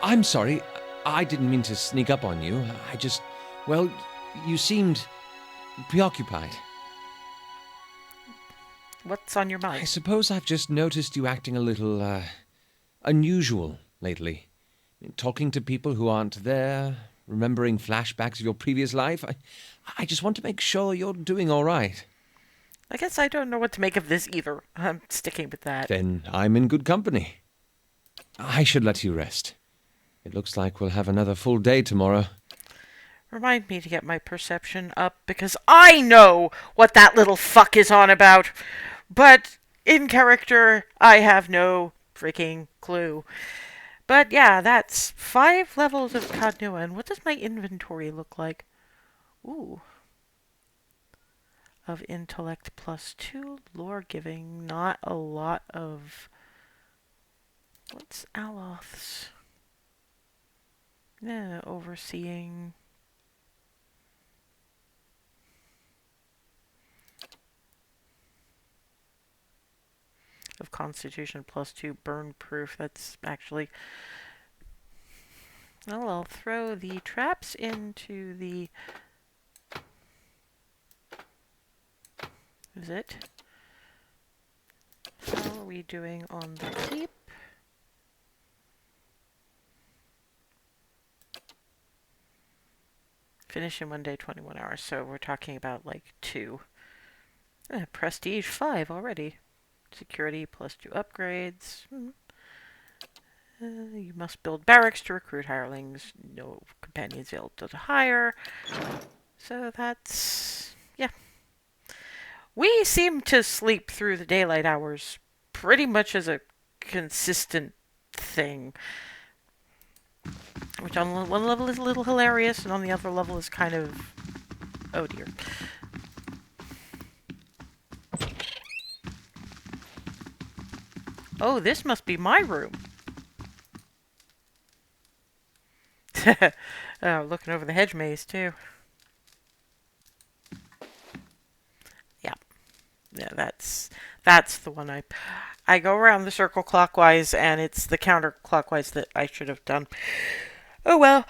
S5: I'm sorry. I didn't mean to sneak up on you. I just... Well, you seemed preoccupied.
S1: What's on your
S5: I
S1: mind?
S5: suppose I've just noticed you acting a little, unusual lately. Talking to people who aren't there, remembering flashbacks of your previous life. I just want to make sure you're doing all right.
S1: I guess I don't know what to make of this either. I'm sticking with that.
S5: Then I'm in good company. I should let you rest. It looks like we'll have another full day tomorrow.
S1: Remind me to get my perception up because I know what that little fuck is on about. But in character, I have no freaking clue. But yeah, that's 5 levels of Caed Nua. And what does my inventory look like? Ooh. Of intellect +2, lore giving, not a lot of... What's Aloth's? Overseeing... Of Constitution +2, burn proof. That's actually... Well, I'll throw the traps into the... Is it? How are we doing on the keep? Finish in 1 day, 21 hours. So we're talking about like 2. Prestige 5 already. Security +2 upgrades. You must build barracks to recruit hirelings. No companions available to hire. So that's... yeah. We seem to sleep through the daylight hours pretty much as a consistent thing. Which on one level is a little hilarious, and on the other level is kind of... oh dear. Oh, this must be my room. Oh, looking over the hedge maze, too. Yeah. Yeah, that's the one I go around the circle clockwise, and it's the counterclockwise that I should have done. Oh well.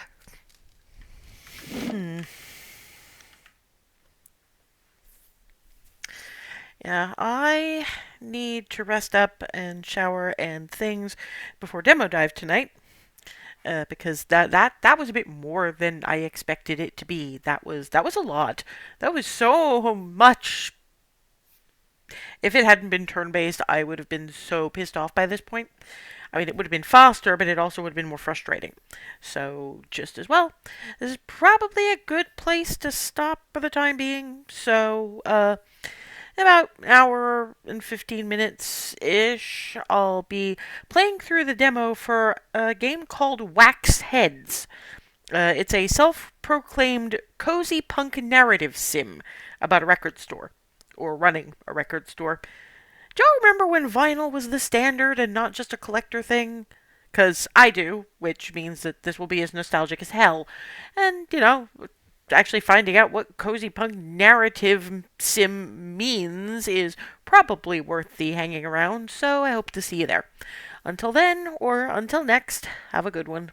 S1: Yeah, I need to rest up and shower and things before demo dive tonight. Because that was a bit more than I expected it to be. That was a lot. That was so much. If it hadn't been turn-based, I would have been so pissed off by this point. I mean, it would have been faster, but it also would have been more frustrating. So, just as well, this is probably a good place to stop for the time being. So, about an hour and 15 minutes-ish, I'll be playing through the demo for a game called Wax Heads. It's a self-proclaimed cozy punk narrative sim about a record store, or running a record store. Do y'all remember when vinyl was the standard and not just a collector thing? 'Cause I do, which means that this will be as nostalgic as hell. And, actually finding out what cozy punk narrative sim means is probably worth the hanging around, so I hope to see you there. Until then, or until next, have a good one.